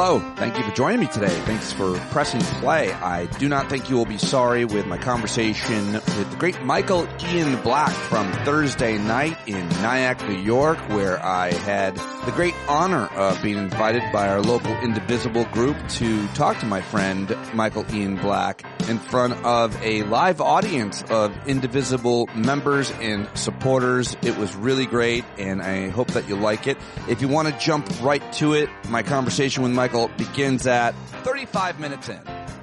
Hello. Thank you for joining me today. Thanks for pressing play. I do not think you will be sorry with my conversation with the great Michael Ian Black from Thursday night in Nyack, New York, where I had the great honor of being invited by our local Indivisible group to talk to my friend Michael Ian Black in front of a live audience of Indivisible members and supporters. It was really great, and I hope that you like it. If you want to jump right to it, my conversation with Michael begins at 35 minutes in.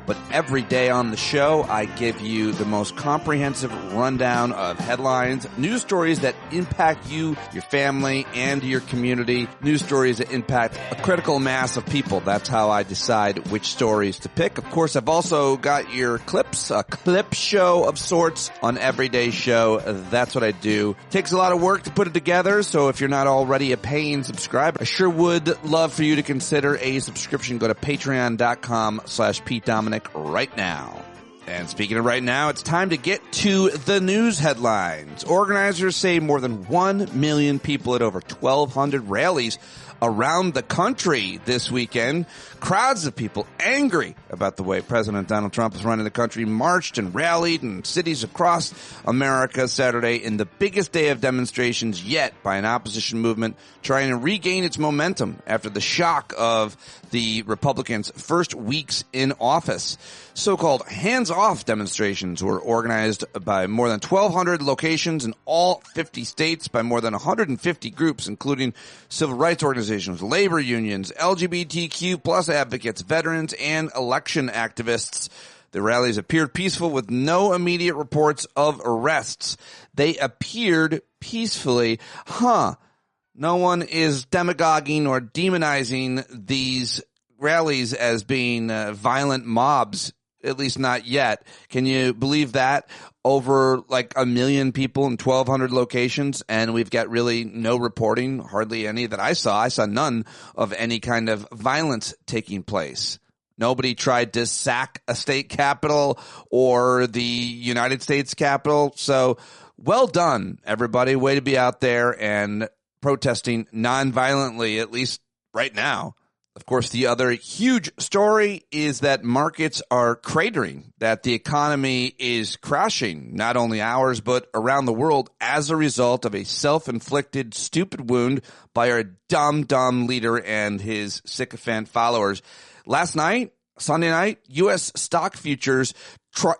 But every day on the show, I give you the most comprehensive rundown of headlines, news stories that impact you, your family, and your community, news stories that impact a critical mass of people. That's how I decide which stories to pick. Of course, I've also got your clips, a clip show of sorts on Everyday Show. That's what I do. Takes a lot of work to put it together, so if you're not already a paying subscriber, I sure would love for you to consider a subscription. Go to patreon.com/PeteDominic right now. And speaking of right now, it's time to get to the news headlines. Organizers say more than 1 million people at over 1,200 rallies around the country this weekend. Crowds of people angry about the way President Donald Trump is running the country marched and rallied in cities across America Saturday in the biggest day of demonstrations yet by an opposition movement trying to regain its momentum after the shock of the Republicans' first weeks in office. So-called hands-off demonstrations were organized by more than 1,200 locations in all 50 states by more than 150 groups, including civil rights organizations, labor unions, LGBTQ plus advocates, veterans, and election activists. The rallies appeared peaceful with no immediate reports of arrests. They appeared peacefully. No one is demagoguing or demonizing these rallies as being violent mobs, at least not yet. Can you believe that? Over like 1 million people in 1,200 locations, and we've got really no reporting, hardly any that I saw. I saw none of any kind of violence taking place. Nobody tried to sack a state capitol or the United States Capitol. So well done, everybody. Way to be out there and protesting non-violently, at least right now. Of course, the other huge story is that markets are cratering, that the economy is crashing, not only ours, but around the world as a result of a self-inflicted stupid wound by our dumb leader and his sycophant followers. Last night, Sunday night, U.S. stock futures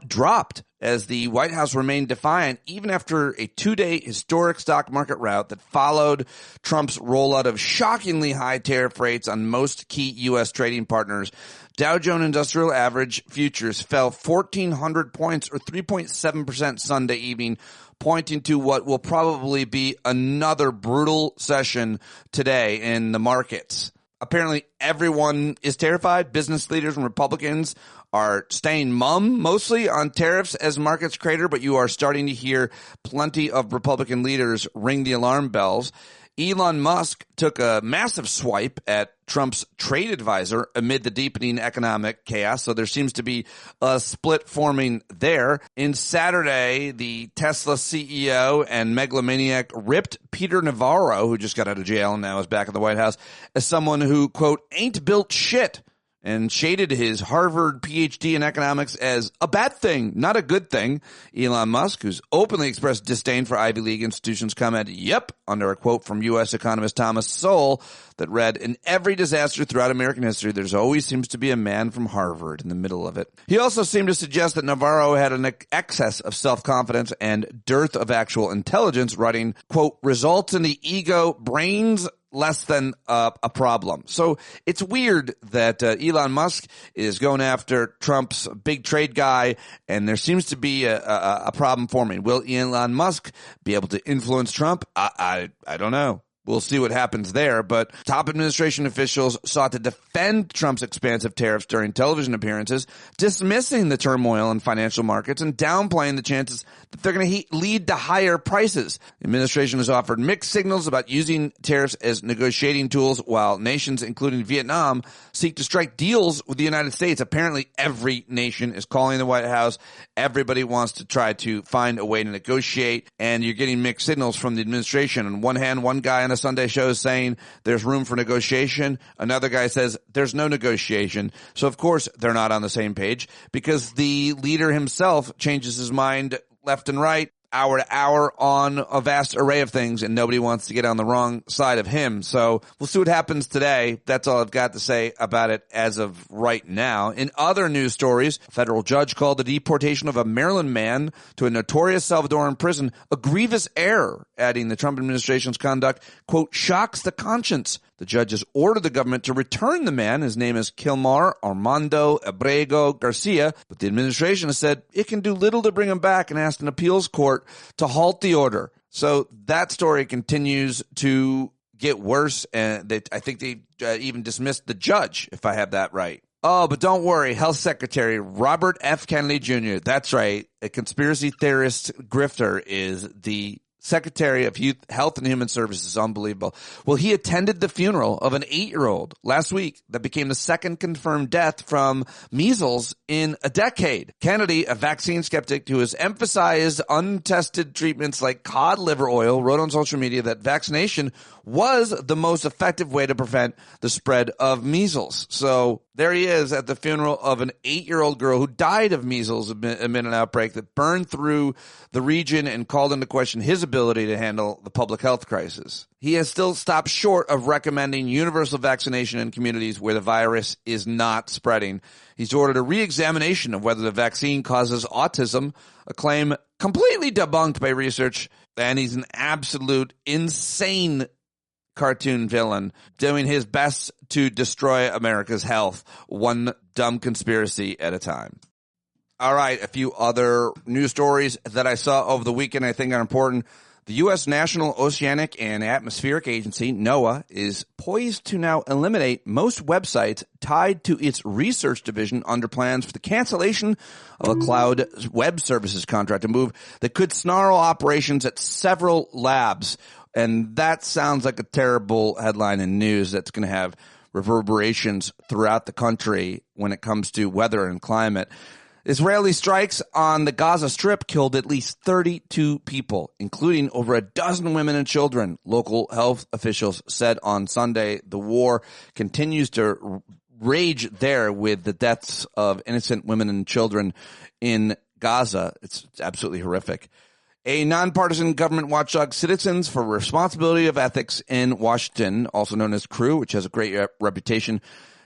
dropped as the White House remained defiant even after a 2-day historic stock market rout that followed Trump's rollout of shockingly high tariff rates on most key U.S. trading partners. Dow Jones Industrial Average futures fell 1,400 points or 3.7% Sunday evening, pointing to what will probably be another brutal session today in the markets. Apparently everyone is terrified. Business leaders and Republicans are staying mum mostly on tariffs as markets crater, but you are starting to hear plenty of Republican leaders ring the alarm bells. Elon Musk took a massive swipe at Trump's trade advisor amid the deepening economic chaos, so there seems to be a split forming there. In Saturday, the Tesla CEO and megalomaniac ripped Peter Navarro, who just got out of jail and now is back in the White House, as someone who, quote, ain't built shit, and shaded his Harvard PhD in economics as a bad thing, not a good thing. Elon Musk, who's openly expressed disdain for Ivy League institutions, commented, yep, under a quote from U.S. economist Thomas Sowell that read, in every disaster throughout American history, there's always seems to be a man from Harvard in the middle of it. He also seemed to suggest that Navarro had an excess of self-confidence and dearth of actual intelligence, writing, quote, results in the ego, brains less than a problem. So it's weird that Elon Musk is going after Trump's big trade guy, and there seems to be a problem forming. Will Elon Musk be able to influence Trump? I don't know. We'll see what happens there, but top administration officials sought to defend Trump's expansive tariffs during television appearances, dismissing the turmoil in financial markets and downplaying the chances that they're going to lead to higher prices. The administration has offered mixed signals about using tariffs as negotiating tools, while nations, including Vietnam, seek to strike deals with the United States. Apparently, every nation is calling the White House. Everybody wants to try to find a way to negotiate, and you're getting mixed signals from the administration. On one hand, one guy on of Sunday shows saying there's room for negotiation. Another guy says there's no negotiation. So, of course, they're not on the same page because the leader himself changes his mind left and right, hour to hour on a vast array of things, and nobody wants to get on the wrong side of him. So we'll see what happens today. That's all I've got to say about it as of right now. In other news stories, a federal judge called the deportation of a Maryland man to a notorious Salvadoran prison a grievous error, adding the Trump administration's conduct, quote, shocks the conscience. The judge has ordered the government to return the man. His name is Kilmar Armando Abrego Garcia, but the administration has said it can do little to bring him back and asked an appeals court to halt the order. So that story continues to get worse, and I think they even dismissed the judge, if I have that right. Oh, but don't worry. Health Secretary Robert F. Kennedy Jr., that's right, a conspiracy theorist grifter, is the Secretary of Youth, Health and Human Services. Unbelievable. Well, he attended the funeral of an 8-year-old last week that became the second confirmed death from measles in a decade. Kennedy, a vaccine skeptic who has emphasized untested treatments like cod liver oil, wrote on social media that vaccination was the most effective way to prevent the spread of measles. So there he is at the funeral of an 8-year-old girl who died of measles amid an outbreak that burned through the region and called into question his ability to handle the public health crisis. He has still stopped short of recommending universal vaccination in communities where the virus is not spreading. He's ordered a re-examination of whether the vaccine causes autism, a claim completely debunked by research, and he's an absolute insane cartoon villain doing his best to destroy America's health, one dumb conspiracy at a time. All right, a few other news stories that I saw over the weekend I think are important. The U.S. National Oceanic and Atmospheric Agency, NOAA, is poised to now eliminate most websites tied to its research division under plans for the cancellation of a cloud web services contract, a move that could snarl operations at several labs. And that sounds like a terrible headline in news that's going to have reverberations throughout the country when it comes to weather and climate. Israeli strikes on the Gaza Strip killed at least 32 people, including over a dozen women and children. Local health officials said on Sunday the war continues to rage there with the deaths of innocent women and children in Gaza. It's absolutely horrific. A nonpartisan government watchdog, Citizens for Responsibility of Ethics in Washington, also known as CREW, which has a great reputation,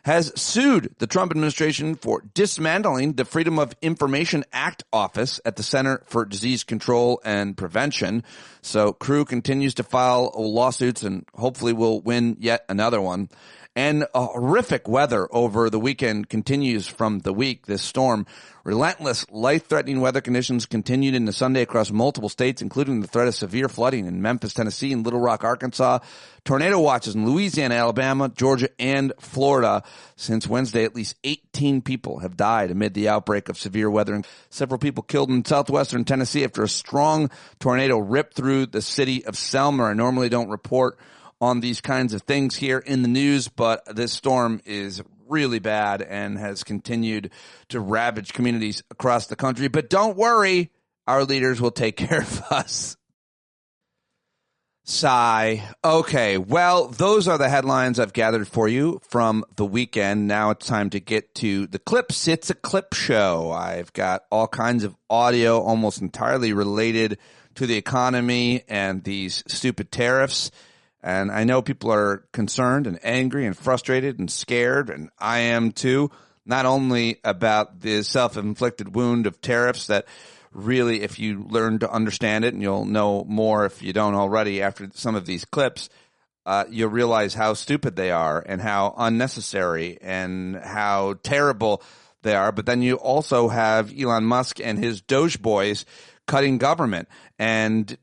has sued the Trump administration for dismantling the Freedom of Information Act office at the Center for Disease Control and Prevention. So CREW continues to file lawsuits and hopefully will win yet another one. And horrific weather over the weekend continues from the week. This storm, relentless, life-threatening weather conditions continued into Sunday across multiple states, including the threat of severe flooding in Memphis, Tennessee, and Little Rock, Arkansas. Tornado watches in Louisiana, Alabama, Georgia, and Florida. Since Wednesday, at least 18 people have died amid the outbreak of severe weather. Several people killed in southwestern Tennessee after a strong tornado ripped through the city of Selma. I normally don't report on these kinds of things here in the news, but this storm is really bad and has continued to ravage communities across the country. But don't worry, our leaders will take care of us. Sigh. Okay, well, those are the headlines I've gathered for you from the weekend. Now it's time to get to the clips. It's a clip show. I've got all kinds of audio almost entirely related to the economy and these stupid tariffs. And I know people are concerned and angry and frustrated and scared, and I am too, not only about the self-inflicted wound of tariffs that really, if you learn to understand it, and you'll know more if you don't already after some of these clips, you'll realize how stupid they are and how unnecessary and how terrible they are. But then you also have Elon Musk and his Doge boys cutting government and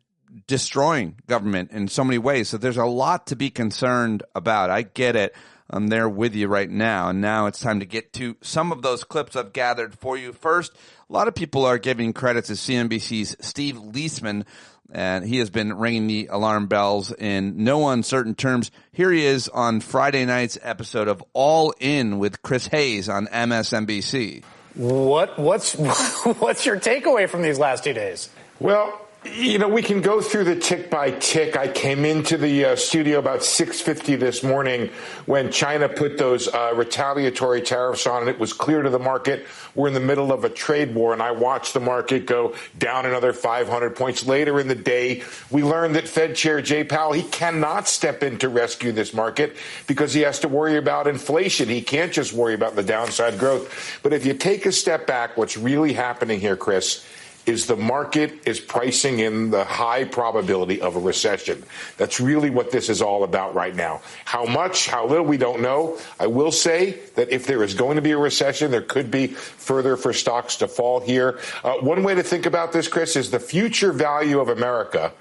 destroying government in so many ways. So there's a lot to be concerned about. I get it. I'm there with you right now. And now it's time to get to some of those clips I've gathered for you. First, a lot of people are giving credit to CNBC's Steve Leisman, and he has been ringing the alarm bells in no uncertain terms. Here he is on Friday night's episode of All In with Chris Hayes on MSNBC. What's your takeaway from these last 2 days? Well, We can go through the tick by tick. I came into the studio about 6:50 this morning when China put those retaliatory tariffs on, and it was clear to the market we're in the middle of a trade war, and I watched the market go down another 500 points. Later in the day, we learned that Fed Chair Jay Powell, he cannot step in to rescue this market because he has to worry about inflation. He can't just worry about the downside growth. But if you take a step back, what's really happening here, Chris, is the market is pricing in the high probability of a recession. That's really what this is all about right now. How much, how little, we don't know. I will say that if there is going to be a recession, there could be further for stocks to fall here. One way to think about this, Chris, is the future value of America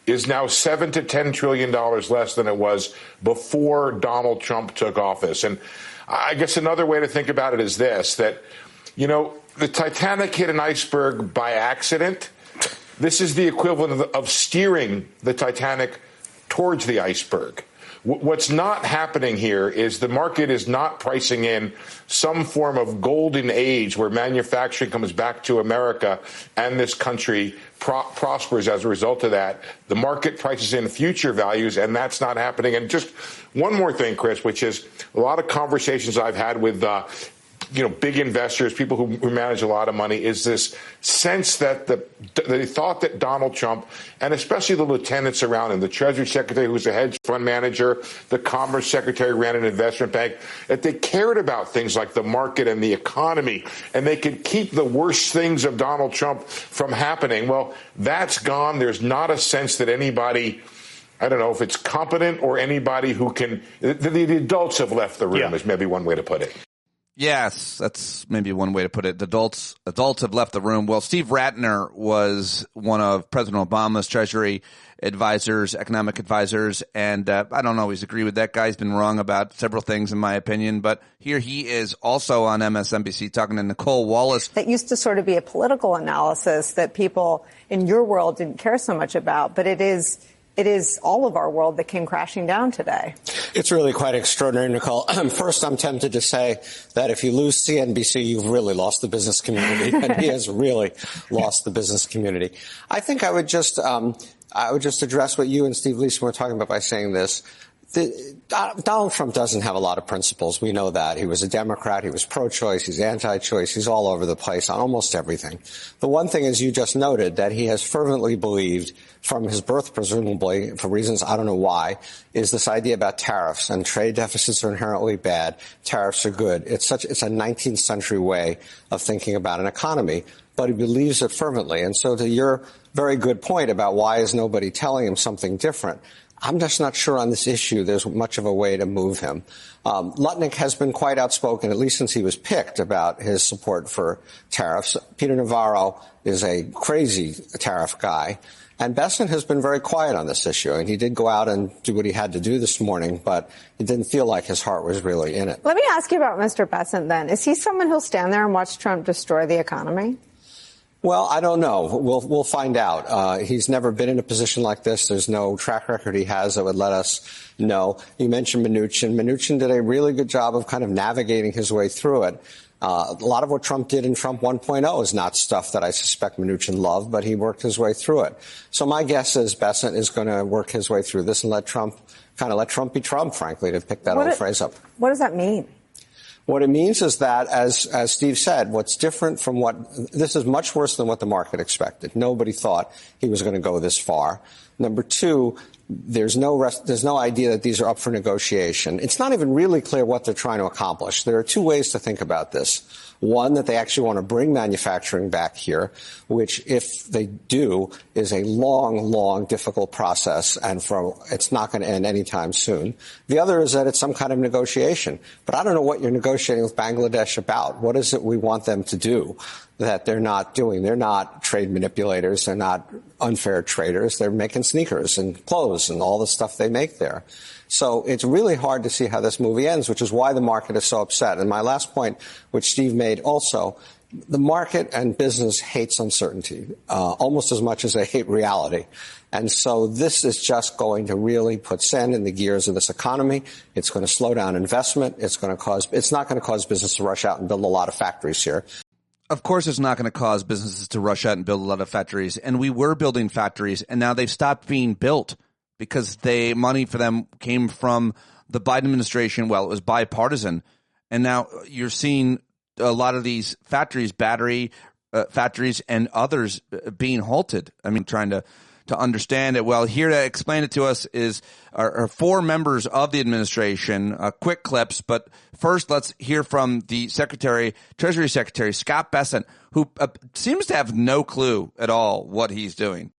is now $7 to $10 trillion less than it was before Donald Trump took office. And I guess another way to think about it is this, that, the Titanic hit an iceberg by accident. This is the equivalent of steering the Titanic towards the iceberg. What's not happening here is the market is not pricing in some form of golden age where manufacturing comes back to America and this country prospers as a result of that. The market prices in future values, and that's not happening. And just one more thing, Chris, which is a lot of conversations I've had with big investors, people who manage a lot of money, is this sense that they thought that Donald Trump, and especially the lieutenants around him, the Treasury Secretary who was a hedge fund manager, the Commerce Secretary ran an investment bank, that they cared about things like the market and the economy, and they could keep the worst things of Donald Trump from happening. Well, that's gone. There's not a sense that anybody, I don't know if it's competent or anybody who can, the adults have left the room, is maybe one way to put it. Yes, that's maybe one way to put it. Adults have left the room. Well, Steve Ratner was one of President Obama's Treasury advisors, economic advisors, and I don't always agree with that guy. He's been wrong about several things, in my opinion. But here he is also on MSNBC talking to Nicole Wallace. That used to sort of be a political analysis that people in your world didn't care so much about, but it is all of our world that came crashing down today. It's really quite extraordinary, Nicole. First, I'm tempted to say that if you lose CNBC, you've really lost the business community, and he has really lost the business community. I think I would just address what you and Steve Leeson were talking about by saying this. Donald Trump doesn't have a lot of principles. We know that. He was a Democrat. He was pro-choice. He's anti-choice. He's all over the place on almost everything. The one thing, as you just noted, that he has fervently believed from his birth, presumably, for reasons I don't know why, is this idea about tariffs, and trade deficits are inherently bad. Tariffs are good. It's a 19th century way of thinking about an economy, but he believes it fervently. And so to your very good point about why is nobody telling him something different, I'm just not sure on this issue there's much of a way to move him. Lutnick has been quite outspoken, at least since he was picked, about his support for tariffs. Peter Navarro is a crazy tariff guy. And Bessent has been very quiet on this issue. And he did go out and do what he had to do this morning, but it didn't feel like his heart was really in it. Let me ask you about Mr. Bessent then. Is he someone who'll stand there and watch Trump destroy the economy? Well, I don't know. We'll find out. He's never been in a position like this. There's no track record he has that would let us know. You mentioned Mnuchin. Mnuchin did a really good job of kind of navigating his way through it. A lot of what Trump did in Trump 1.0 is not stuff that I suspect Mnuchin loved, but he worked his way through it. So my guess is Bessent is going to work his way through this and let Trump be Trump, frankly, to pick that old phrase up. What does that mean? What it means is that, as Steve said, what's different from this is much worse than what the market expected. Nobody thought he was going to go this far. Number two, there's no idea that these are up for negotiation. It's not even really clear what they're trying to accomplish. There are two ways to think about this. One, that they actually want to bring manufacturing back here, which, if they do, is a long, long, difficult process, and it's not going to end anytime soon. The other is that it's some kind of negotiation. But I don't know what you're negotiating with Bangladesh about. What is it we want them to do that they're not doing? They're not trade manipulators. They're not unfair traders. They're making sneakers and clothes and all the stuff they make there. So it's really hard to see how this movie ends, which is why the market is so upset. And my last point, which Steve made also, the market and business hates uncertainty almost as much as they hate reality. And so this is just going to really put sand in the gears of this economy. It's going to slow down investment. It's not going to cause business to rush out and build a lot of factories here. Of course, it's not going to cause businesses to rush out and build a lot of factories. And we were building factories, and now they've stopped being built because money for them came from the Biden administration. Well, it was bipartisan. And now you're seeing a lot of these factories, battery factories and others being halted. I mean, trying to understand it. Well, here to explain it to us are four members of the administration, quick clips. But first, let's hear from the Treasury Secretary, Scott Bessent, who seems to have no clue at all what he's doing.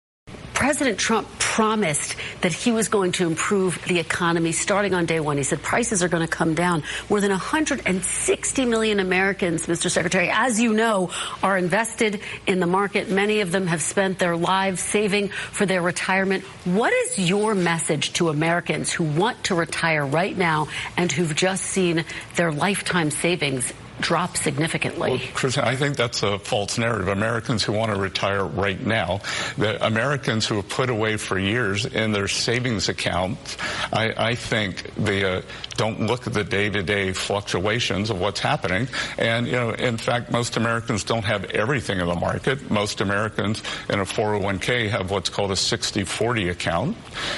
President Trump promised that he was going to improve the economy starting on day one. He said prices are going to come down. More than 160 million Americans, Mr. Secretary, as you know, are invested in the market. Many of them have spent their lives saving for their retirement. What is your message to Americans who want to retire right now and who've just seen their lifetime savings drop significantly? Well, Kristen, I think that's a false narrative. Americans who want to retire right now, the Americans who have put away for years in their savings accounts, I think they don't look at the day-to-day fluctuations of what's happening. And, in fact, most Americans don't have everything in the market. Most Americans in a 401k have what's called a 60-40 account.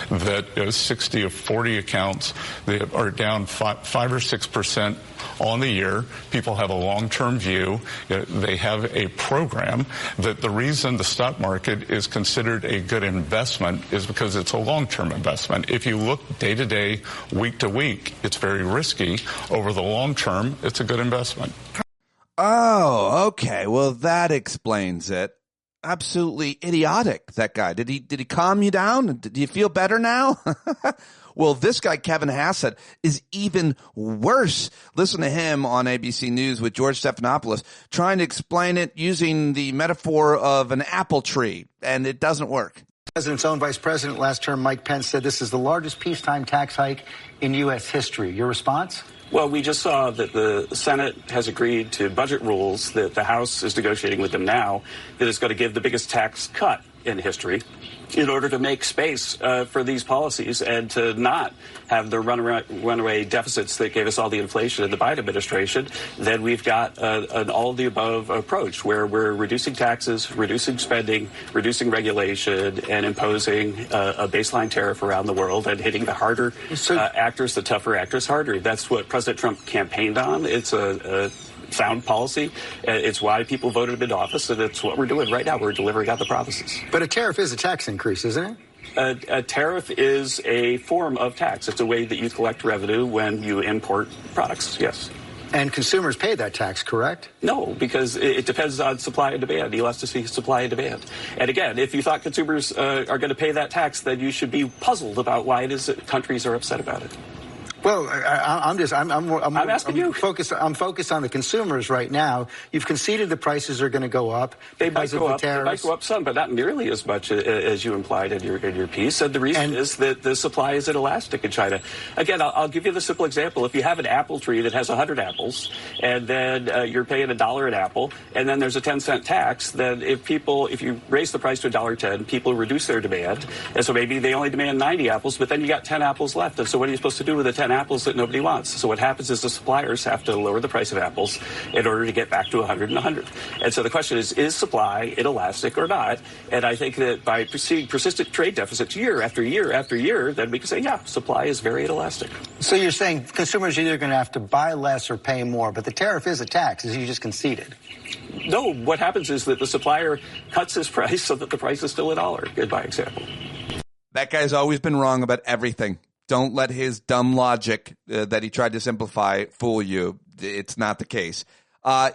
That is 60 of 40 accounts that are down 5 or 6% on the year. People have a long-term view. They have a program. That the reason the stock market is considered a good investment is because it's a long-term investment. If you look day to day, week to week, it's very risky. Over the long term, it's a good investment. Oh, okay. Well, that explains it. Absolutely idiotic, that guy. Did he calm you down? Do you feel better now? Well, this guy, Kevin Hassett, is even worse. Listen to him on ABC News with George Stephanopoulos trying to explain it using the metaphor of an apple tree, and it doesn't work. The president's own vice president last term, Mike Pence, said this is the largest peacetime tax hike in U.S. history. Your response? Well, we just saw that the Senate has agreed to budget rules that the House is negotiating with them now that is going to give the biggest tax cut in history in order to make space for these policies and to not have the runaway deficits that gave us all the inflation in the Biden administration. Then we've got an all-of-the-above approach where we're reducing taxes, reducing spending, reducing regulation, and imposing a baseline tariff around the world and hitting the harder actors, the tougher actors, harder. That's what President Trump campaigned on. It's a sound policy. It's why people voted him into office, and it's what we're doing right now. We're delivering out the promises. But a tariff is a tax increase, isn't it? A tariff is a form of tax. It's a way that you collect revenue when you import products, yes. And consumers pay that tax, correct? No, because it depends on supply and demand, elasticity of supply and demand. And again, if you thought consumers are going to pay that tax, then you should be puzzled about why it is that countries are upset about it. Well, I'm asking you. I'm focused on the consumers right now. You've conceded the prices are going to go up. They might go up some, but not nearly as much as you implied in your piece. And the reason is that the supply is inelastic in China. Again, I'll give you the simple example. If you have an apple tree that has 100 apples, and then you're paying $1 an apple, and then there's a 10-cent tax, then if you raise the price to $1.10, people reduce their demand, and so maybe they only demand 90 apples, but then you got 10 apples left. And so what are you supposed to do with the 10 apples that nobody wants? So what happens is the suppliers have to lower the price of apples in order to get back to 100 and 100. And so the question is supply inelastic or not? And I think that by seeing persistent trade deficits year after year after year, then we can say, yeah, supply is very inelastic. So you're saying consumers are either going to have to buy less or pay more, but the tariff is a tax, as you just conceded. No, what happens is that the supplier cuts his price so that the price is still $1, by example. That guy's always been wrong about everything. Don't let his dumb logic that he tried to simplify fool you. It's not the case.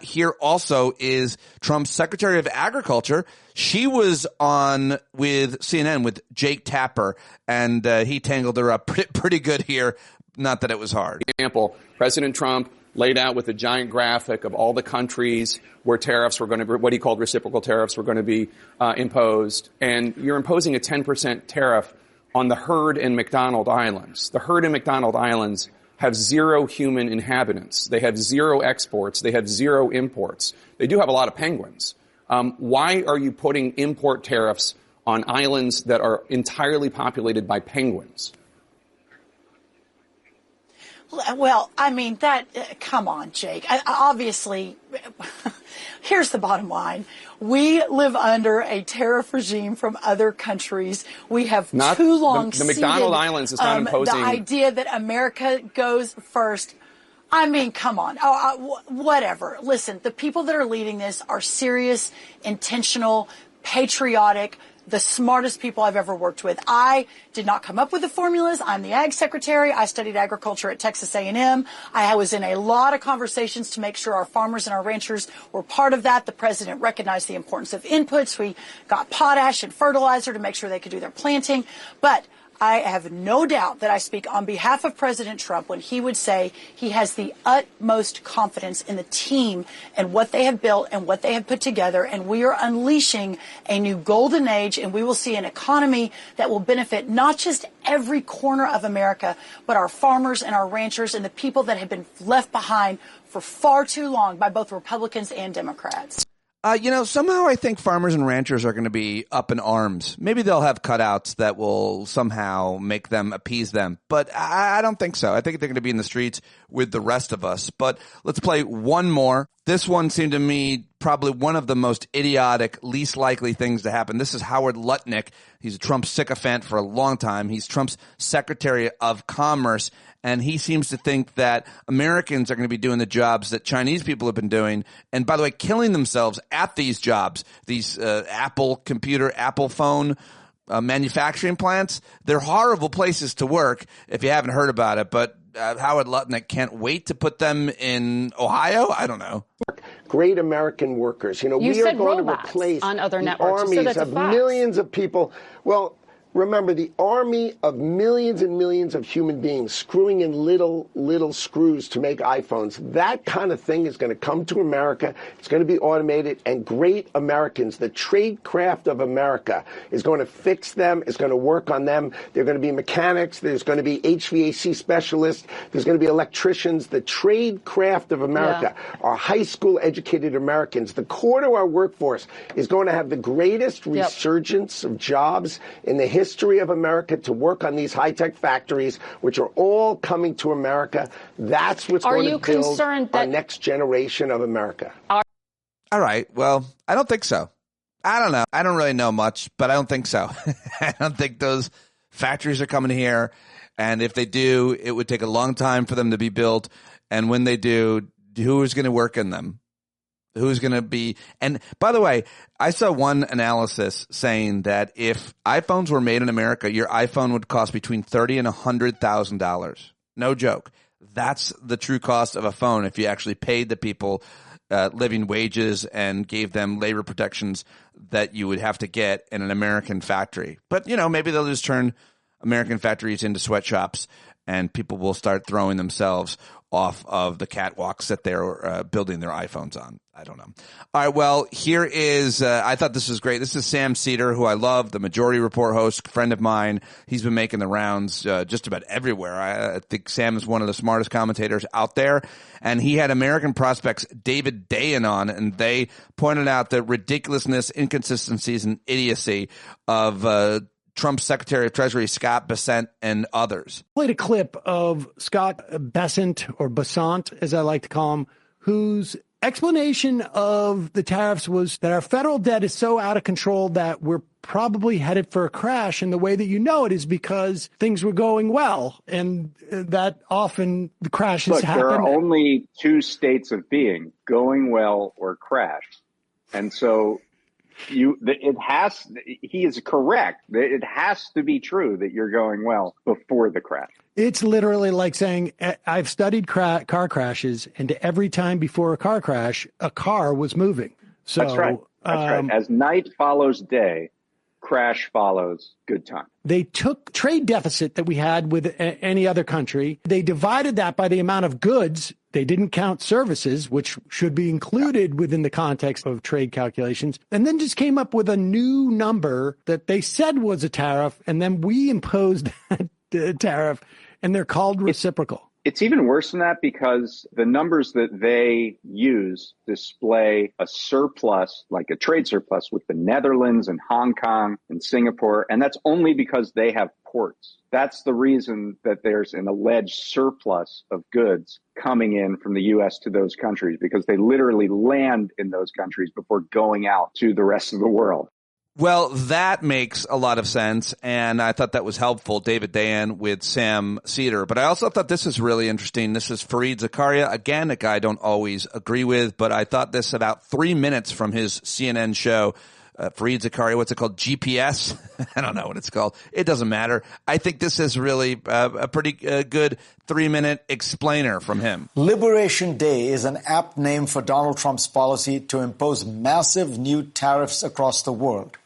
Here also is Trump's Secretary of Agriculture. She was on with CNN with Jake Tapper, and he tangled her up pretty good here. Not that it was hard. For example, President Trump laid out with a giant graphic of all the countries where tariffs were going to be, what he called reciprocal tariffs were going to be imposed. And you're imposing a 10% tariff on the herd in McDonald Islands. The herd in McDonald Islands have 0 human inhabitants. They have 0 exports. They have 0 imports. They do have a lot of penguins. Why are you putting import tariffs on islands that are entirely populated by penguins? Well, I mean, come on, Jake. Obviously, Here's the bottom line. We live under a tariff regime from other countries. We have too long the McDonald Islands is not imposing the idea that America goes first. I mean, come on. Whatever. Listen, the people that are leading this are serious, intentional, patriotic, the smartest people I've ever worked with. I did not come up with the formulas. I'm the ag secretary. I studied agriculture at Texas A&M. I was in a lot of conversations to make sure our farmers and our ranchers were part of that. The president recognized the importance of inputs. We got potash and fertilizer to make sure they could do their planting. But I have no doubt that I speak on behalf of President Trump when he would say he has the utmost confidence in the team and what they have built and what they have put together. And we are unleashing a new golden age, and we will see an economy that will benefit not just every corner of America, but our farmers and our ranchers and the people that have been left behind for far too long by both Republicans and Democrats. Somehow I think farmers and ranchers are going to be up in arms. Maybe they'll have cutouts that will somehow appease them. But I don't think so. I think they're going to be in the streets with the rest of us. But let's play one more. This one seemed to me probably one of the most idiotic, least likely things to happen. This is Howard Lutnick. He's a Trump sycophant for a long time. He's Trump's Secretary of Commerce. And he seems to think that Americans are going to be doing the jobs that Chinese people have been doing. And by the way, killing themselves at these jobs, these Apple phone manufacturing plants. They're horrible places to work if you haven't heard about it. But Howard Lutnick can't wait to put them in Ohio. I don't know. Great American workers. We are going to replace on other the networks, armies of millions of people. Well, remember, the army of millions and millions of human beings screwing in little screws to make iPhones. That kind of thing is going to come to America. It's going to be automated, and great Americans, the trade craft of America, is going to fix them, is going to work on them. They're going to be mechanics. There's going to be HVAC specialists. There's going to be electricians. The trade craft of America, our high school educated Americans, the core to our workforce is going to have the greatest resurgence of jobs in the history of America to work on these high-tech factories, which are all coming to America. That's what's going to build our next generation of America. All right. Well, I don't think so. I don't know. I don't really know much, but I don't think so. I don't think those factories are coming here. And if they do, it would take a long time for them to be built. And when they do, who is going to work in them? Who's going to be? And by the way, I saw one analysis saying that if iPhones were made in America, your iPhone would cost between $30,000 and $100,000. No joke. That's the true cost of a phone if you actually paid the people living wages and gave them labor protections that you would have to get in an American factory. But, maybe they'll just turn American factories into sweatshops and people will start throwing themselves off of the catwalks that they're building their iPhones on. I don't know. All right, well, here is, I thought this was great. This is Sam Cedar, who I love, the Majority Report host, friend of mine. He's been making the rounds just about everywhere. I think Sam is one of the smartest commentators out there. And he had American Prospect's David Dayen on, and they pointed out the ridiculousness, inconsistencies, and idiocy of Trump's Secretary of Treasury, Scott Bessent, and others. Played a clip of Scott Bessent, or Bessent, as I like to call him, whose explanation of the tariffs was that our federal debt is so out of control that we're probably headed for a crash. And the way that you know it is because things were going well. And that often the crashes happen. There are only two states of being, going well or crash. And so he is correct. It has to be true that you're going well before the crash. It's literally like saying, I've studied car crashes, and every time before a car crash, a car was moving. So That's right. As night follows day, crash follows good time. They took trade deficit that we had with any other country. They divided that by the amount of goods. They didn't count services, which should be included within the context of trade calculations, and then just came up with a new number that they said was a tariff, and then we imposed that tariff, and they're called reciprocal. It's even worse than that because the numbers that they use display a surplus, like a trade surplus with the Netherlands and Hong Kong and Singapore. And that's only because they have ports. That's the reason that there's an alleged surplus of goods coming in from the U.S. to those countries, because they literally land in those countries before going out to the rest of the world. Well, that makes a lot of sense, and I thought that was helpful, David Dayen with Sam Cedar. But I also thought this is really interesting. This is Fareed Zakaria, again, a guy I don't always agree with, but I thought this about 3 minutes from his CNN show. Fareed Zakaria, what's it called? GPS? I don't know what it's called. It doesn't matter. I think this is really a pretty good 3-minute explainer from him. Liberation Day is an apt name for Donald Trump's policy to impose massive new tariffs across the world.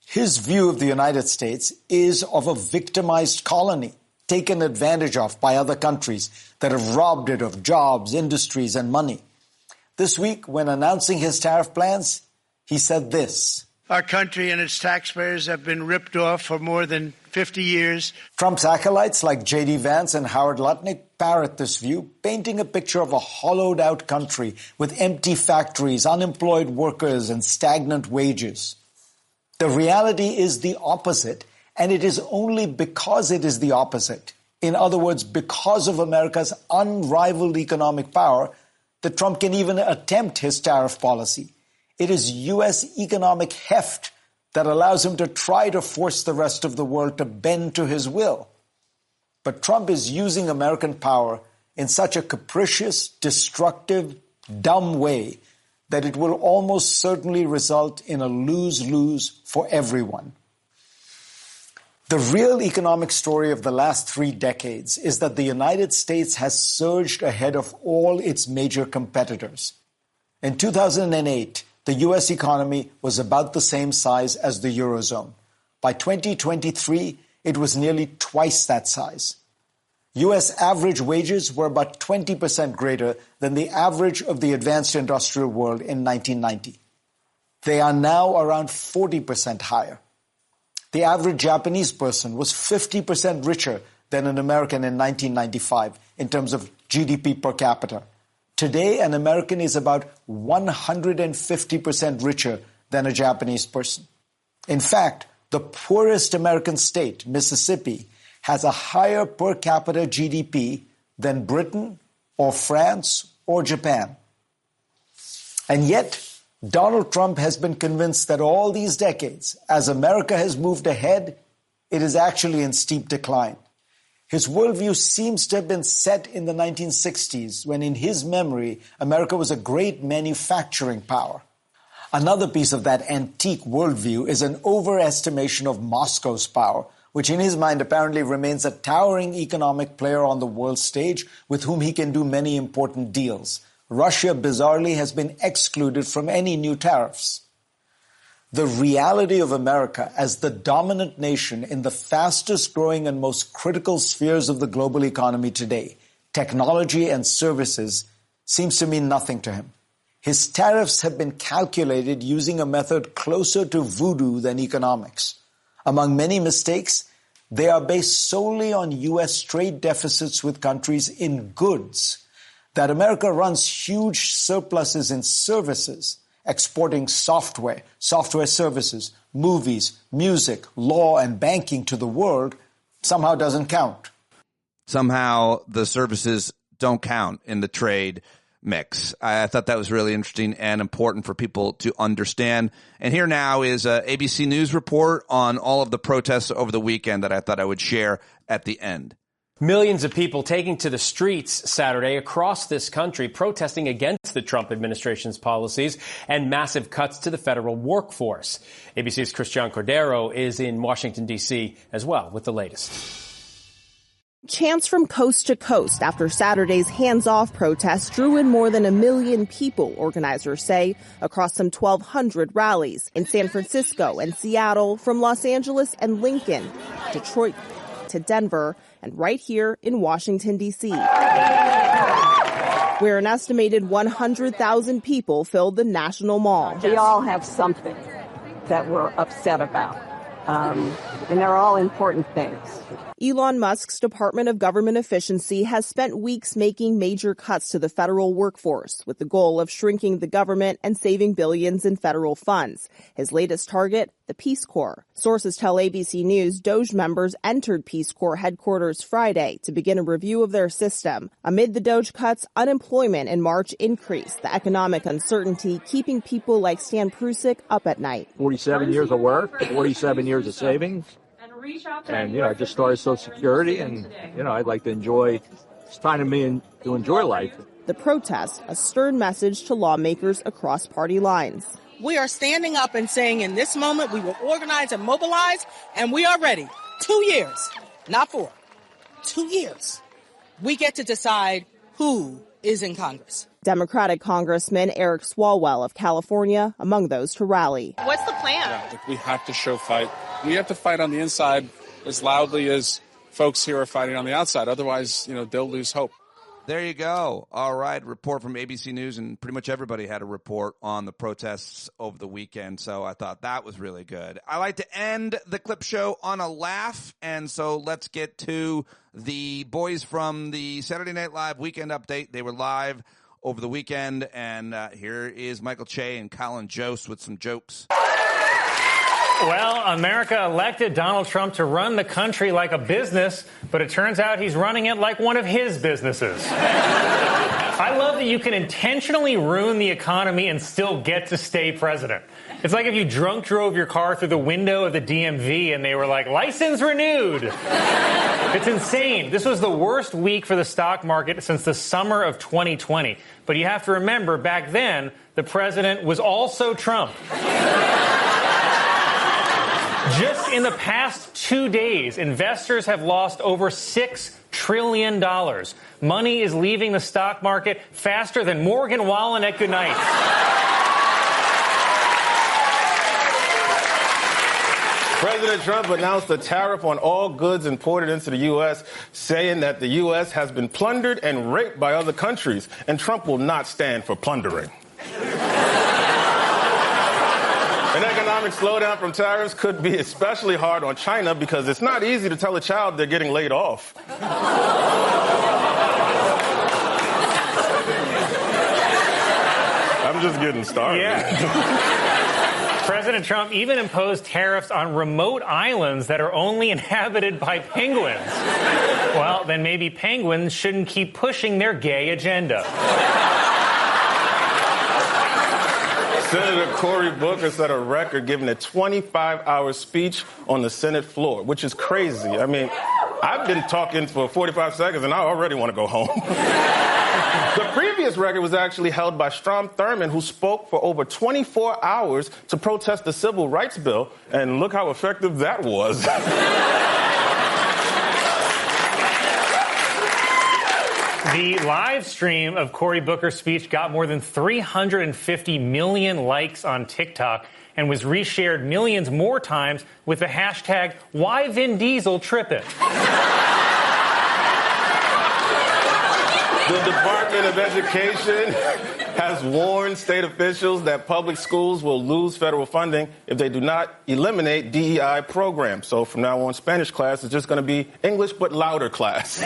His view of the United States is of a victimized colony, taken advantage of by other countries that have robbed it of jobs, industries, and money. This week, when announcing his tariff plans, he said this. Our country and its taxpayers have been ripped off for more than 50 years. Trump's acolytes like J.D. Vance and Howard Lutnick parrot this view, painting a picture of a hollowed-out country with empty factories, unemployed workers, and stagnant wages. The reality is the opposite, and it is only because it is the opposite, in other words, because of America's unrivaled economic power, that Trump can even attempt his tariff policy. It is U.S. economic heft that allows him to try to force the rest of the world to bend to his will. But Trump is using American power in such a capricious, destructive, dumb way that it will almost certainly result in a lose-lose for everyone. The real economic story of the last 3 decades is that the United States has surged ahead of all its major competitors. In 2008, the U.S. economy was about the same size as the Eurozone. By 2023, it was nearly twice that size. U.S. average wages were about 20% greater than the average of the advanced industrial world in 1990. They are now around 40% higher. The average Japanese person was 50% richer than an American in 1995 in terms of GDP per capita. Today, an American is about 150% richer than a Japanese person. In fact, the poorest American state, Mississippi, has a higher per capita GDP than Britain or France or Japan. And yet, Donald Trump has been convinced that all these decades, as America has moved ahead, it is actually in steep decline. His worldview seems to have been set in the 1960s, when in his memory, America was a great manufacturing power. Another piece of that antique worldview is an overestimation of Moscow's power, which in his mind apparently remains a towering economic player on the world stage with whom he can do many important deals. Russia, bizarrely, has been excluded from any new tariffs. The reality of America as the dominant nation in the fastest growing and most critical spheres of the global economy today, technology and services, seems to mean nothing to him. His tariffs have been calculated using a method closer to voodoo than economics. Among many mistakes, they are based solely on U.S. trade deficits with countries in goods. That America runs huge surpluses in services, exporting software services, movies, music, law, and banking to the world, somehow doesn't count. Somehow the services don't count in the trade mix. I thought that was really interesting and important for people to understand. And here now is a ABC News report on all of the protests over the weekend that I thought I would share at the end. Millions of people taking to the streets Saturday across this country protesting against the Trump administration's policies and massive cuts to the federal workforce. ABC's Christian Cordero is in Washington, D.C. as well with the latest. Chants from coast to coast after Saturday's hands-off protest drew in more than 1 million people, organizers say, across some 1,200 rallies in San Francisco and Seattle, from Los Angeles and Lincoln, Detroit to Denver, and right here in Washington, D.C., where an estimated 100,000 people filled the National Mall. We all have something that we're upset about. And they're all important things. Elon Musk's Department of Government Efficiency has spent weeks making major cuts to the federal workforce with the goal of shrinking the government and saving billions in federal funds. His latest target, the Peace Corps. Sources tell ABC News Doge members entered Peace Corps headquarters Friday to begin a review of their system. Amid the Doge cuts, unemployment in March increased, the economic uncertainty keeping people like Stan Prusik up at night. 47 years of work, 47 years of savings. And, I just started Social Security, and, I'd like to enjoy, it's time to me to enjoy life. The protest, a stern message to lawmakers across party lines. We are standing up and saying in this moment we will organize and mobilize, and we are ready. 2 years, not 4. 2 years. We get to decide who is in Congress. Democratic Congressman Eric Swalwell of California among those to rally. What's the plan? Yeah, we have to show fight. We have to fight on the inside as loudly as folks here are fighting on the outside. Otherwise, they'll lose hope. There you go. All right. Report from ABC News, and pretty much everybody had a report on the protests over the weekend. So I thought that was really good. I like to end the clip show on a laugh. And so let's get to the boys from the Saturday Night Live Weekend Update. They were live over the weekend. And here is Michael Che and Colin Jost with some jokes. Well, America elected Donald Trump to run the country like a business, but it turns out he's running it like one of his businesses. I love that you can intentionally ruin the economy and still get to stay president. It's like if you drunk drove your car through the window of the DMV and they were like, license renewed. It's insane. This was the worst week for the stock market since the summer of 2020. But you have to remember, back then, the president was also Trump. Just in the past 2 days, investors have lost over $6 trillion. Money is leaving the stock market faster than Morgan Wallen at goodnight. President Trump announced a tariff on all goods imported into the U.S., saying that the U.S. has been plundered and raped by other countries, and Trump will not stand for plundering. An economic slowdown from tariffs could be especially hard on China because it's not easy to tell a child they're getting laid off. I'm just getting started. Yeah. President Trump even imposed tariffs on remote islands that are only inhabited by penguins. Well, then maybe penguins shouldn't keep pushing their gay agenda. Senator Cory Booker set a record giving a 25-hour speech on the Senate floor, which is crazy. I mean, I've been talking for 45 seconds, and I already want to go home. The previous record was actually held by Strom Thurmond, who spoke for over 24 hours to protest the Civil Rights Bill, and look how effective that was. The live stream of Cory Booker's speech got more than 350 million likes on TikTok and was reshared millions more times with the hashtag #WhyVinDiesel The Department of Education has warned state officials that public schools will lose federal funding if they do not eliminate DEI programs. So from now on, Spanish class is just going to be English but louder class.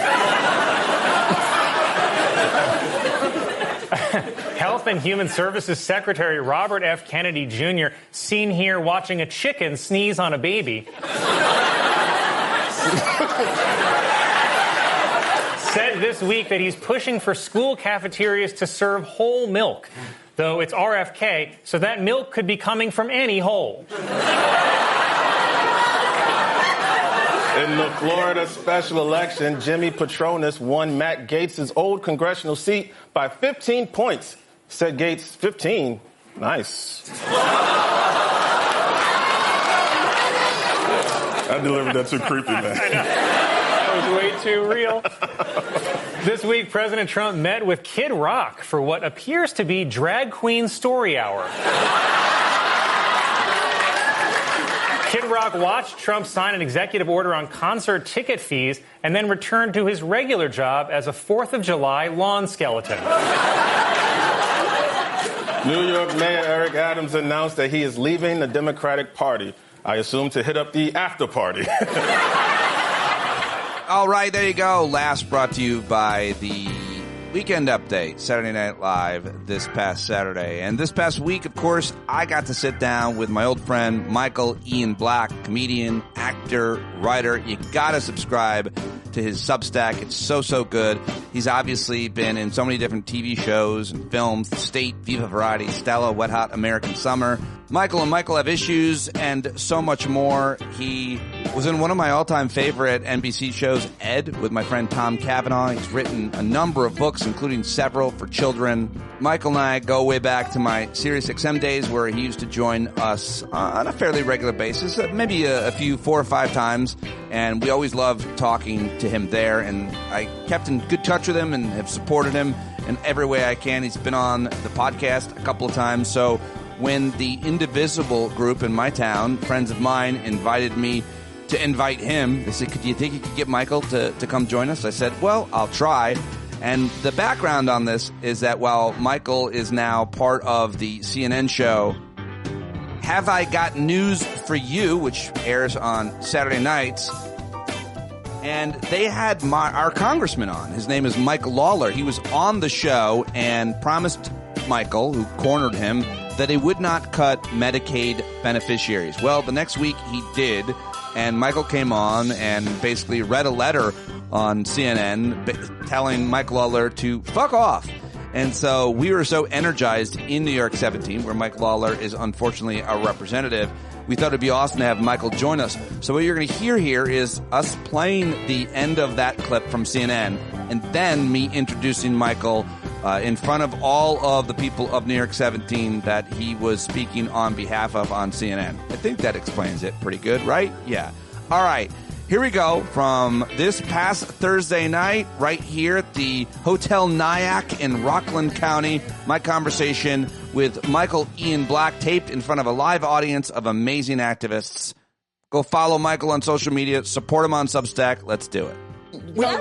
Health and Human Services Secretary Robert F. Kennedy Jr., seen here watching a chicken sneeze on a baby, said this week that he's pushing for school cafeterias to serve whole milk, though it's RFK, so that milk could be coming from any hole. In the Florida special election, Jimmy Patronis won Matt Gaetz' old congressional seat by 15 points. Said Gaetz, 15? Nice. I delivered that too creepy, man. That was way too real. This week, President Trump met with Kid Rock for what appears to be Drag Queen Story Hour. Kid Rock watched Trump sign an executive order on concert ticket fees and then returned to his regular job as a 4th of July lawn skeleton. New York Mayor Eric Adams announced that he is leaving the Democratic Party. I assume to hit up the after party. All right, there you go. Last brought to you by the Weekend Update, Saturday Night Live this past Saturday. And this past week, of course, I got to sit down with my old friend Michael Ian Black, comedian, actor, writer. You got to subscribe to his Substack. It's so good. He's obviously been in so many different TV shows and films, State, Viva Variety, Stella, Wet Hot American Summer. Michael and Michael Have Issues, and so much more. He was in one of my all-time favorite NBC shows, Ed, with my friend Tom Cavanaugh. He's written a number of books, including several for children. Michael and I go way back to my SiriusXM days, where he used to join us on a fairly regular basis, maybe a few 4 or 5 times, and we always loved talking to him there, and I kept in good touch with him and have supported him in every way I can. He's been on the podcast a couple of times, so when the Indivisible group in my town, friends of mine, invited me to invite him, they said, do you think you could get Michael to come join us? I said, well, I'll try. And the background on this is that while Michael is now part of the CNN show Have I Got News for You, which airs on Saturday nights, and they had our congressman on. His name is Mike Lawler. He was on the show and promised Michael, who cornered him, that he would not cut Medicaid beneficiaries. Well, the next week he did, and Michael came on and basically read a letter on CNN telling Mike Lawler to fuck off. And so we were so energized in New York 17, where Mike Lawler is unfortunately our representative, we thought it'd be awesome to have Michael join us. So what you're going to hear here is us playing the end of that clip from CNN, and then me introducing Michael in front of all of the people of New York 17 that he was speaking on behalf of on CNN. I think that explains it pretty good, right? Yeah. All right. Here we go from this past Thursday night, right here at the Hotel Nyack in Rockland County. My conversation with Michael Ian Black, taped in front of a live audience of amazing activists. Go follow Michael on social media, support him on Substack. Let's do it. I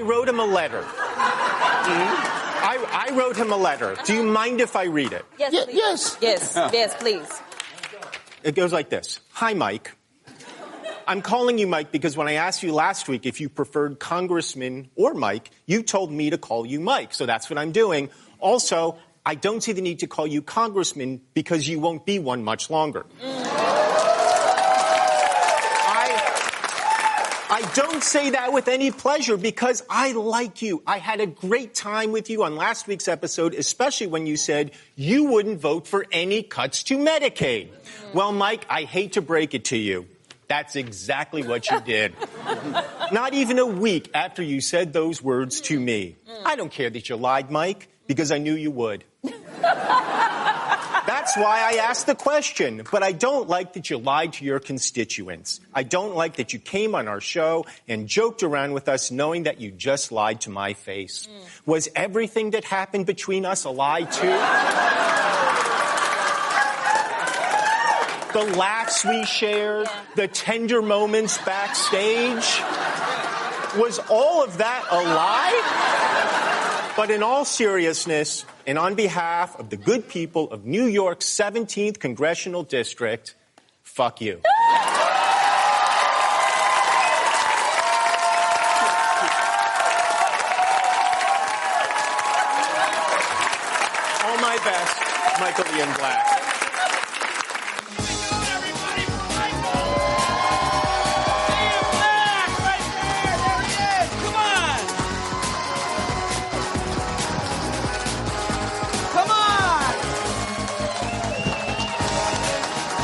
wrote him a letter. I wrote him a letter. Do you mind if I read it? Yes, yes, please. It goes like this. Hi, Mike. I'm calling you Mike because when I asked you last week if you preferred Congressman or Mike, you told me to call you Mike. So that's what I'm doing. Also, I don't see the need to call you Congressman because you won't be one much longer. I don't say that with any pleasure because I like you. I had a great time with you on last week's episode, especially when you said you wouldn't vote for any cuts to Medicaid. Well, Mike, I hate to break it to you. That's exactly what you did. Not even a week after you said those words to me. I don't care that you lied, Mike, because I knew you would. That's why I asked the question, but I don't like that you lied to your constituents. I don't like that you came on our show and joked around with us knowing that you just lied to my face. Was everything that happened between us a lie, too? The laughs we shared, the tender moments backstage, was all of that a lie? But in all seriousness, and on behalf of the good people of New York's 17th Congressional District, fuck you. All my best, Michael Ian Black.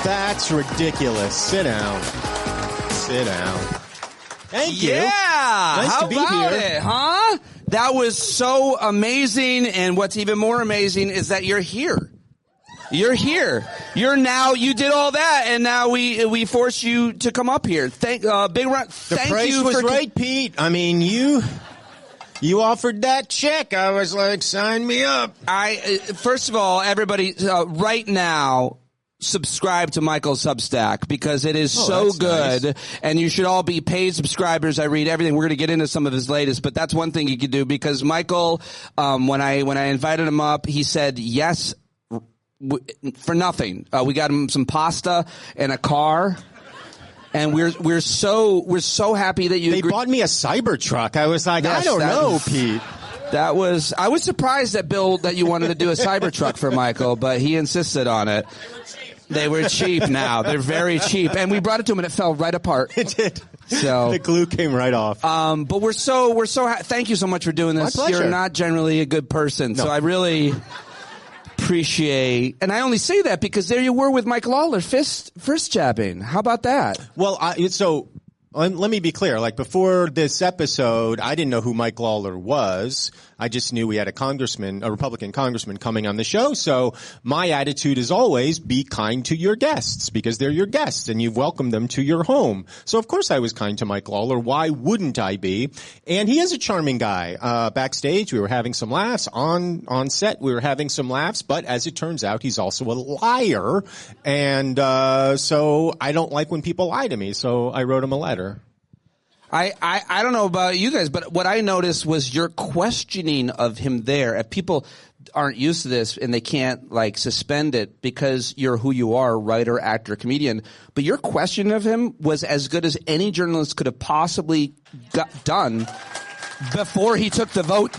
That's ridiculous. Sit down. Sit down. Thank you. Yeah. Nice How to be about here. it, huh? That was so amazing. And what's even more amazing is that you're here. You're here. You did all that, and now we force you to come up here. Big round. The price was right, Pete. I mean, you offered that check. I was like, sign me up. First of all, everybody, right now, subscribe to Michael's Substack because it is so good, nice. And you should all be paid subscribers. I read everything. We're going to get into some of his latest, but that's one thing you could do because Michael, when I invited him up, he said yes for nothing. We got him some pasta and a car. And we're so happy that They bought me a Cybertruck. I was like, Yes, I don't know, Pete. I was surprised that Bill that you wanted to do a Cybertruck for Michael, but he insisted on it. They were cheap now. They're very cheap. And we brought it to him and it fell right apart. It did. So the glue came right off. But we're so thank you so much for doing this. My pleasure. You're not generally a good person. No. So I really appreciate, and I only say that because there you were with Mike Lawler fist jabbing. How about that? Well, let me be clear. Like before this episode, I didn't know who Mike Lawler was. I just knew we had a Republican congressman coming on the show. So my attitude is always be kind to your guests because they're your guests and you've welcomed them to your home. So of course I was kind to Mike Lawler. Why wouldn't I be? And he is a charming guy. Backstage, we were having some laughs. On set, we were having some laughs. But as it turns out, he's also a liar. And so I don't like when people lie to me. So I wrote him a letter. I don't know about you guys, but what I noticed was your questioning of him there. If people aren't used to this and they can't like suspend it because you're who you are, writer, actor, comedian, but your question of him was as good as any journalist could have possibly done before he took the vote.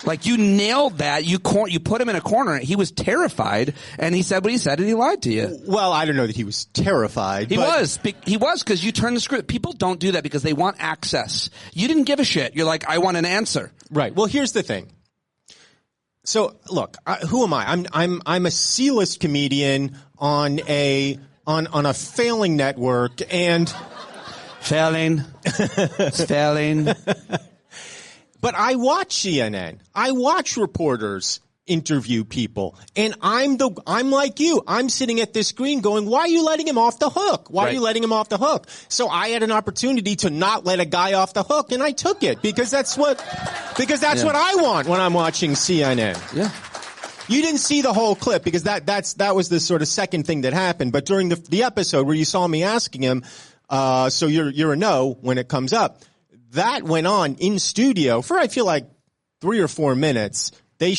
Like you nailed that. You put him in a corner. He was terrified, and he said what he said, and he lied to you. Well, I don't know that he was terrified. He was because you turned the script. People don't do that because they want access. You didn't give a shit. You're like, I want an answer. Right. Well, here's the thing. So look, who am I? I'm a C-list comedian on a failing network and failing. But I watch CNN. I watch reporters interview people, and I'm like you. I'm sitting at this screen going, "Why are you letting him off the hook? Why are you letting him off the hook?" So I had an opportunity to not let a guy off the hook, and I took it because that's what I want when I'm watching CNN. Yeah. You didn't see the whole clip because that was the sort of second thing that happened. But during the episode where you saw me asking him, so you're a no when it comes up. That went on in studio for I feel like 3 or 4 minutes. They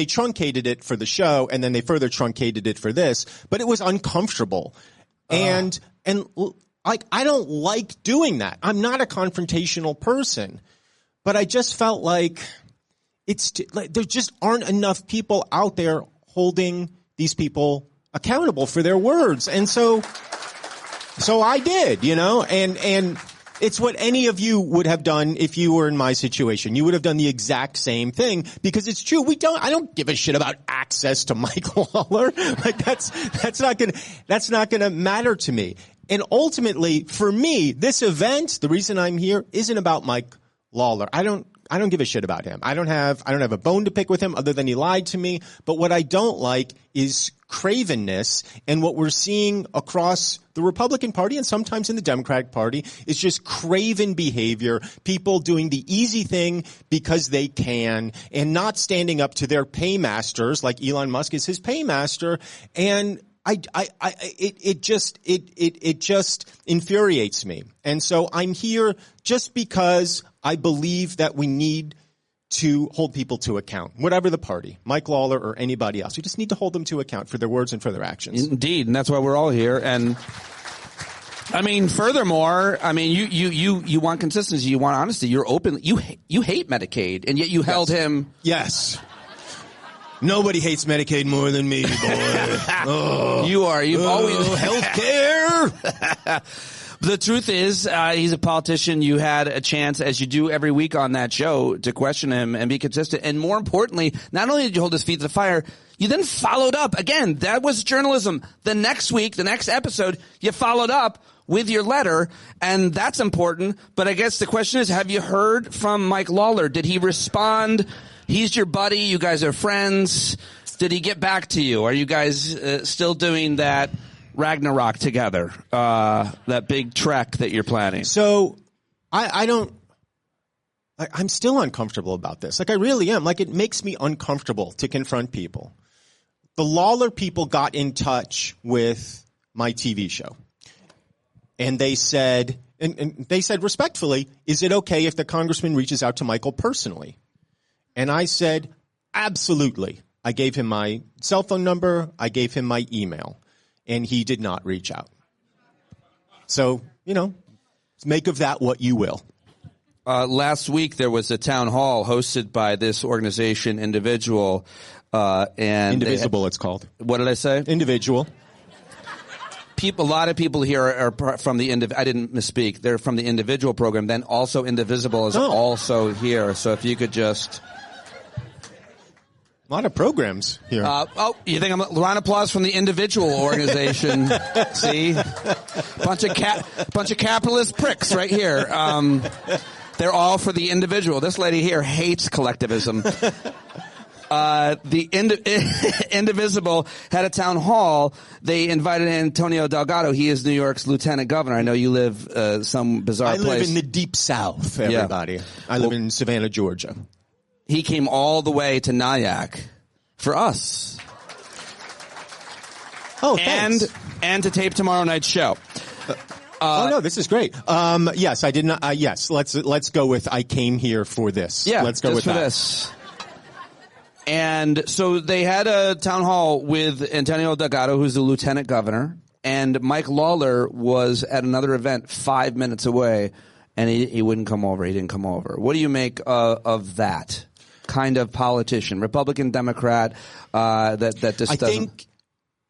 truncated it for the show, and then they further truncated it for this. But it was uncomfortable, and like I don't like doing that. I'm not a confrontational person, but I just felt like there just aren't enough people out there holding these people accountable for their words, and so I did, and. It's what any of you would have done if you were in my situation. You would have done the exact same thing because it's true. I don't give a shit about access to Mike Lawler. Like that's not gonna matter to me. And ultimately, for me, this event, the reason I'm here isn't about Mike Lawler. I don't give a shit about him. I don't have a bone to pick with him other than he lied to me. But what I don't like is cravenness, and what we're seeing across the Republican Party and sometimes in the Democratic Party is just craven behavior, people doing the easy thing because they can and not standing up to their paymasters, like Elon Musk is his paymaster, and it just infuriates me. And so I'm here just because I believe that we need to hold people to account, whatever the party, Mike Lawler or anybody else. We just need to hold them to account for their words and for their actions. Indeed, and that's why we're all here. And I mean, furthermore, I mean, you want consistency, you want honesty, you're open. You hate Medicaid, and yet you held him. Yes. Nobody hates Medicaid more than me, boy. Oh. You've always healthcare. The truth is, he's a politician. You had a chance, as you do every week on that show, to question him and be consistent. And more importantly, not only did you hold his feet to the fire, you then followed up. Again, that was journalism. The next week, the next episode, you followed up with your letter, and that's important. But I guess the question is, have you heard from Mike Lawler? Did he respond? He's your buddy. You guys are friends. Did he get back to you? Are you guys still doing that Ragnarok together, that big trek that you're planning? So I'm still uncomfortable about this. Like I really am. Like it makes me uncomfortable to confront people. The Lawler people got in touch with my TV show, and they said, and they said respectfully, is it okay if the congressman reaches out to Michael personally? And I said, absolutely. I gave him my cell phone number. I gave him my email, and he did not reach out. So, make of that what you will. Last week, there was a town hall hosted by this organization, Individual. And Indivisible, it's called. What did I say? Individual. A lot of people here are from the I didn't misspeak. They're from the Individual program. Then also Indivisible is also here. So if you could just... A lot of programs here. You think round of applause from the Individual organization? See, bunch of capitalist pricks right here. They're all for the individual. This lady here hates collectivism. The Indivisible had a town hall. They invited Antonio Delgado. He is New York's lieutenant governor. I know you live some bizarre place. I live in the deep south, everybody. Yeah. I live in Savannah, Georgia. He came all the way to Nyack for us. Oh, thanks. And to tape tomorrow night's show. No, this is great. Yes, I did not. Yes, let's go with I came here for this. Yeah, let's go with for that. This. And so they had a town hall with Antonio Delgado, who's the lieutenant governor, and Mike Lawler was at another event 5 minutes away, and he wouldn't come over. He didn't come over. What do you make of that kind of politician, Republican, Democrat? That just I doesn't. think,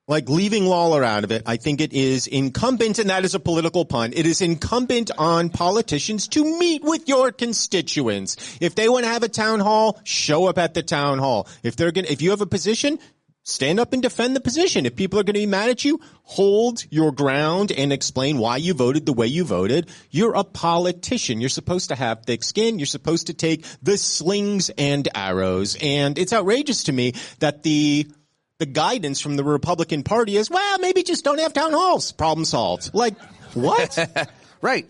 like leaving Lawler out of it, I think it is incumbent, and that is a political pun, it is incumbent on politicians to meet with your constituents. If they want to have a town hall, show up at the town hall. If you have a position, stand up and defend the position. If people are going to be mad at you, hold your ground and explain why you voted the way you voted. You're a politician. You're supposed to have thick skin. You're supposed to take the slings and arrows. And it's outrageous to me that the guidance from the Republican Party is, well, maybe just don't have town halls. Problem solved. Like, what? Right.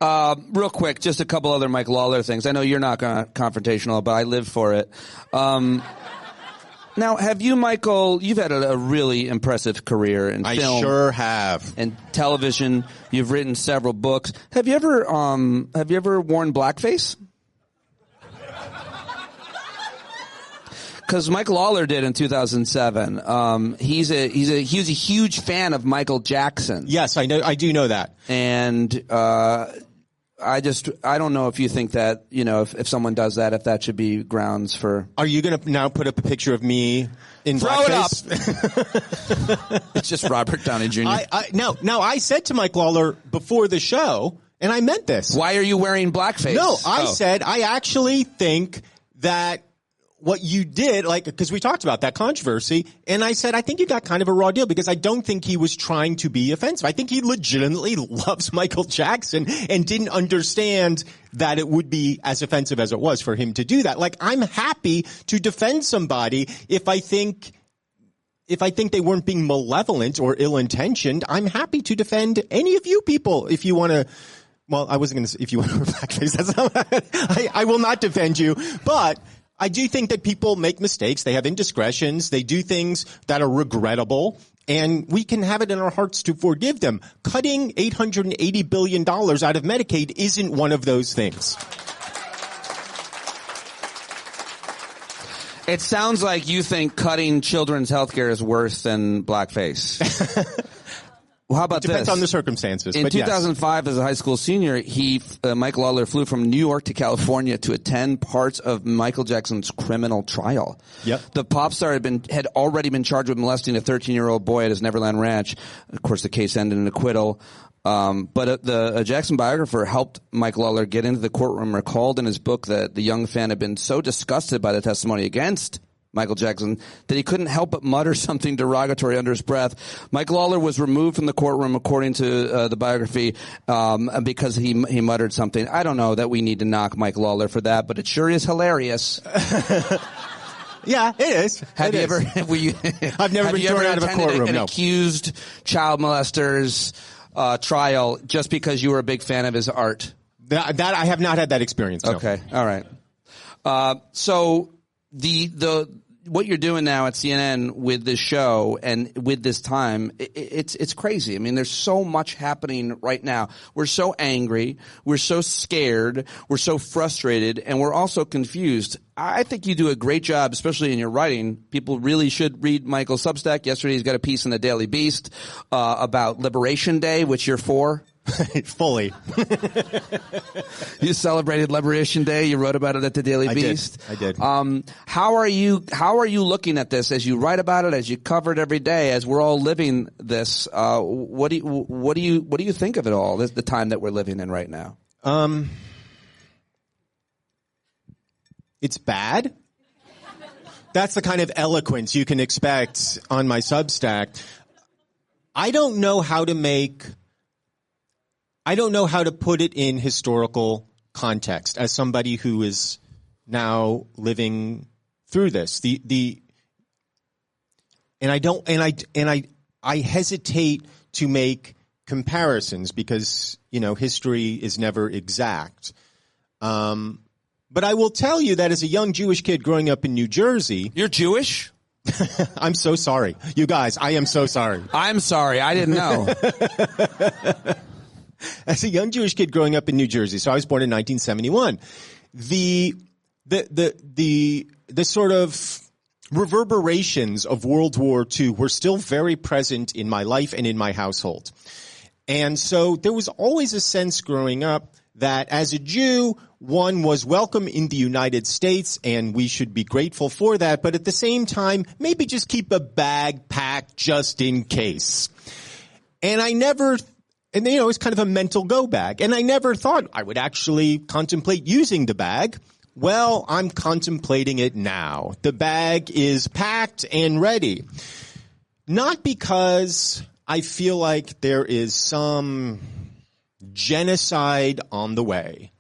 Real quick, just a couple other Mike Lawler things. I know you're not confrontational, but I live for it. Now, have you, Michael, you've had a really impressive career in film. I sure have. And television. You've written several books. Have you ever worn blackface? Because Mike Lawler did in 2007. He was a huge fan of Michael Jackson. Yes, I know. I do know that. And I don't know if you think that, if someone does that, if that should be grounds for. Are you going to now put up a picture of me in blackface? Throw it up. It's just Robert Downey Jr. No, I said to Mike Lawler before the show, and I meant this. Why are you wearing blackface? No, I said I actually think that what you did, because we talked about that controversy, and I said, I think you got kind of a raw deal because I don't think he was trying to be offensive. I think he legitimately loves Michael Jackson and didn't understand that it would be as offensive as it was for him to do that. Like, I'm happy to defend somebody if I think they weren't being malevolent or ill-intentioned. I'm happy to defend any of you people if you want to. Well, I wasn't going to say if you want to wear blackface. That's not, I will not defend you, but I do think that people make mistakes. They have indiscretions. They do things that are regrettable, and we can have it in our hearts to forgive them. Cutting $880 billion out of Medicaid isn't one of those things. It sounds like you think cutting children's health care is worse than blackface. Well, how about this? It depends on the circumstances. In 2005, as a high school senior, Mike Lawler flew from New York to California to attend parts of Michael Jackson's criminal trial. Yep. The pop star had already been charged with molesting a 13-year-old boy at his Neverland Ranch. Of course, the case ended in acquittal. But a Jackson biographer helped Mike Lawler get into the courtroom, recalled in his book that the young fan had been so disgusted by the testimony against Michael Jackson that he couldn't help but mutter something derogatory under his breath. Mike Lawler was removed from the courtroom, according to the biography, because he muttered something. I don't know that we need to knock Mike Lawler for that, but it sure is hilarious. Yeah, it is. Have you ever? I've never been thrown out of a courtroom. An accused child molester's trial just because you were a big fan of his art? That I have not had that experience. No. Okay, all right. So what you're doing now at CNN with this show and with this time, it's crazy. I mean, there's so much happening right now. We're so angry. We're so scared. We're so frustrated. And we're also confused. I think you do a great job, especially in your writing. People really should read Michael's Substack. Yesterday he's got a piece in the Daily Beast about Liberation Day, which you're for. Fully. You celebrated Liberation Day. You wrote about it at the Daily Beast. I did. How are you looking at this as you write about it, as you cover it every day, as we're all living this? What do you think of it all? The time that we're living in right now. It's bad. That's the kind of eloquence you can expect on my Substack. I don't know how to put it in historical context as somebody who is now living through this. I hesitate to make comparisons because, history is never exact. But I will tell you that as a young Jewish kid growing up in New Jersey. You're Jewish? I'm so sorry. You guys, I am so sorry. I'm sorry. I didn't know. As a young Jewish kid growing up in New Jersey, so I was born in 1971, the sort of reverberations of World War II were still very present in my life and in my household. And so there was always a sense growing up that as a Jew, one was welcome in the United States, and we should be grateful for that. But at the same time, maybe just keep a bag packed just in case. And it's kind of a mental go bag. And I never thought I would actually contemplate using the bag. Well, I'm contemplating it now. The bag is packed and ready. Not because I feel like there is some genocide on the way,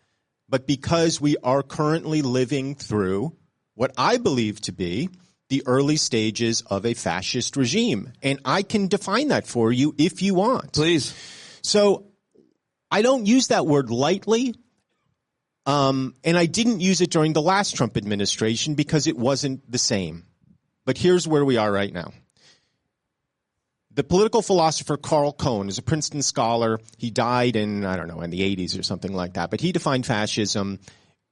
but because we are currently living through what I believe to be the early stages of a fascist regime. And I can define that for you if you want. Please. So I don't use that word lightly, and I didn't use it during the last Trump administration because it wasn't the same. But here's where we are right now. The political philosopher Carl Cohen is a Princeton scholar. He died in the 80s or something like that. But he defined fascism.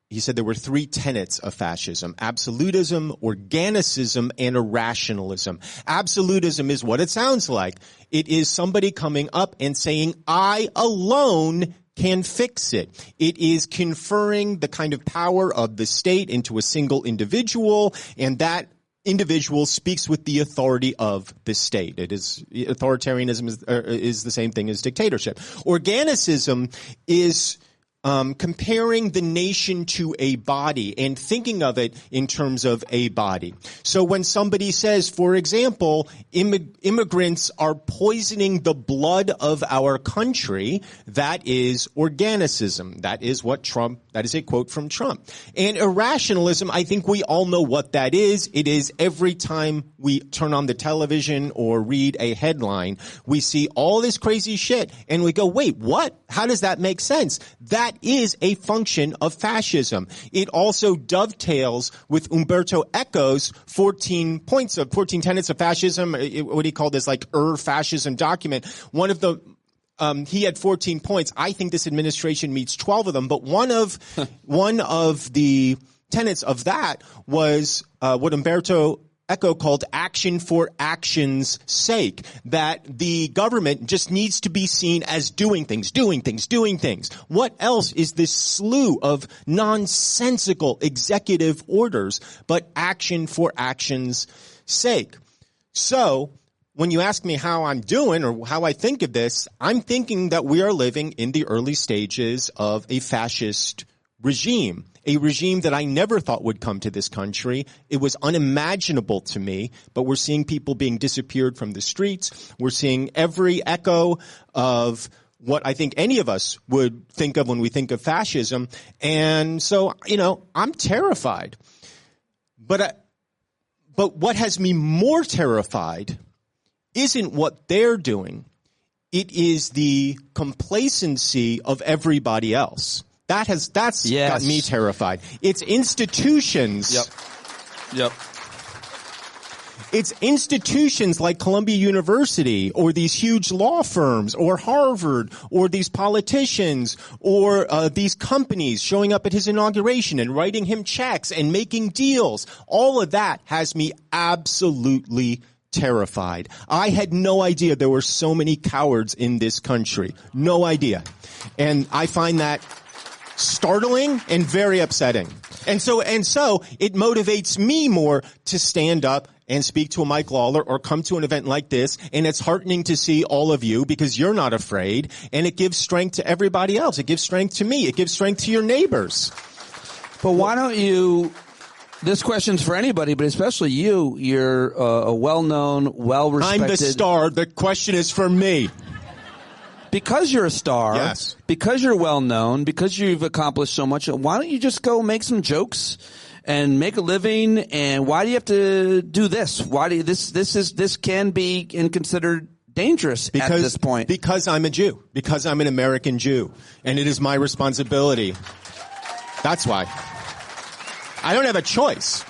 He said there were three tenets of fascism: absolutism, organicism, and irrationalism. Absolutism is what it sounds like. It is somebody coming up and saying, I alone can fix it. It is conferring the kind of power of the state into a single individual, and that individual speaks with the authority of the state. Authoritarianism is the same thing as dictatorship. Organicism is comparing the nation to a body and thinking of it in terms of a body. So when somebody says, for example, immigrants are poisoning the blood of our country, that is organicism. That is a quote from Trump. And irrationalism, I think we all know what that is. It is every time we turn on the television or read a headline, we see all this crazy shit and we go, wait, what? How does that make sense? That is a function of fascism. It also dovetails with Umberto Eco's 14 tenets of fascism. What do you call this? Like fascism document. One of the he had 14 points. I think this administration meets 12 of them, but one of the tenets of that was what Umberto Eco called action for action's sake, that the government just needs to be seen as doing things. What else is this slew of nonsensical executive orders but action for action's sake? So when you ask me how I'm doing or how I think of this, I'm thinking that we are living in the early stages of a fascist regime. A regime that I never thought would come to this country. It was unimaginable to me, but we're seeing people being disappeared from the streets. We're seeing every echo of what I think any of us would think of when we think of fascism. And so, I'm terrified. But what has me more terrified isn't what they're doing. It is the complacency of everybody else. That's got me terrified. It's institutions. Yep. It's institutions like Columbia University or these huge law firms or Harvard or these politicians or these companies showing up at his inauguration and writing him checks and making deals. All of that has me absolutely terrified. I had no idea there were so many cowards in this country. No idea. And I find that startling and very upsetting. And so it motivates me more to stand up and speak to a Mike Lawler or come to an event like this. And it's heartening to see all of you because you're not afraid. And it gives strength to everybody else. It gives strength to me. It gives strength to your neighbors. But why don't you... This question's for anybody, but especially you. You're a well-known, well-respected... I'm the star. The question is for me. Because you're a star, yes. Because you're well-known, because you've accomplished so much, why don't you just go make some jokes and make a living? And why do you have to do this? Why do you, this can be considered dangerous at this point? Because I'm a Jew. Because I'm an American Jew. And it is my responsibility. That's why. I don't have a choice.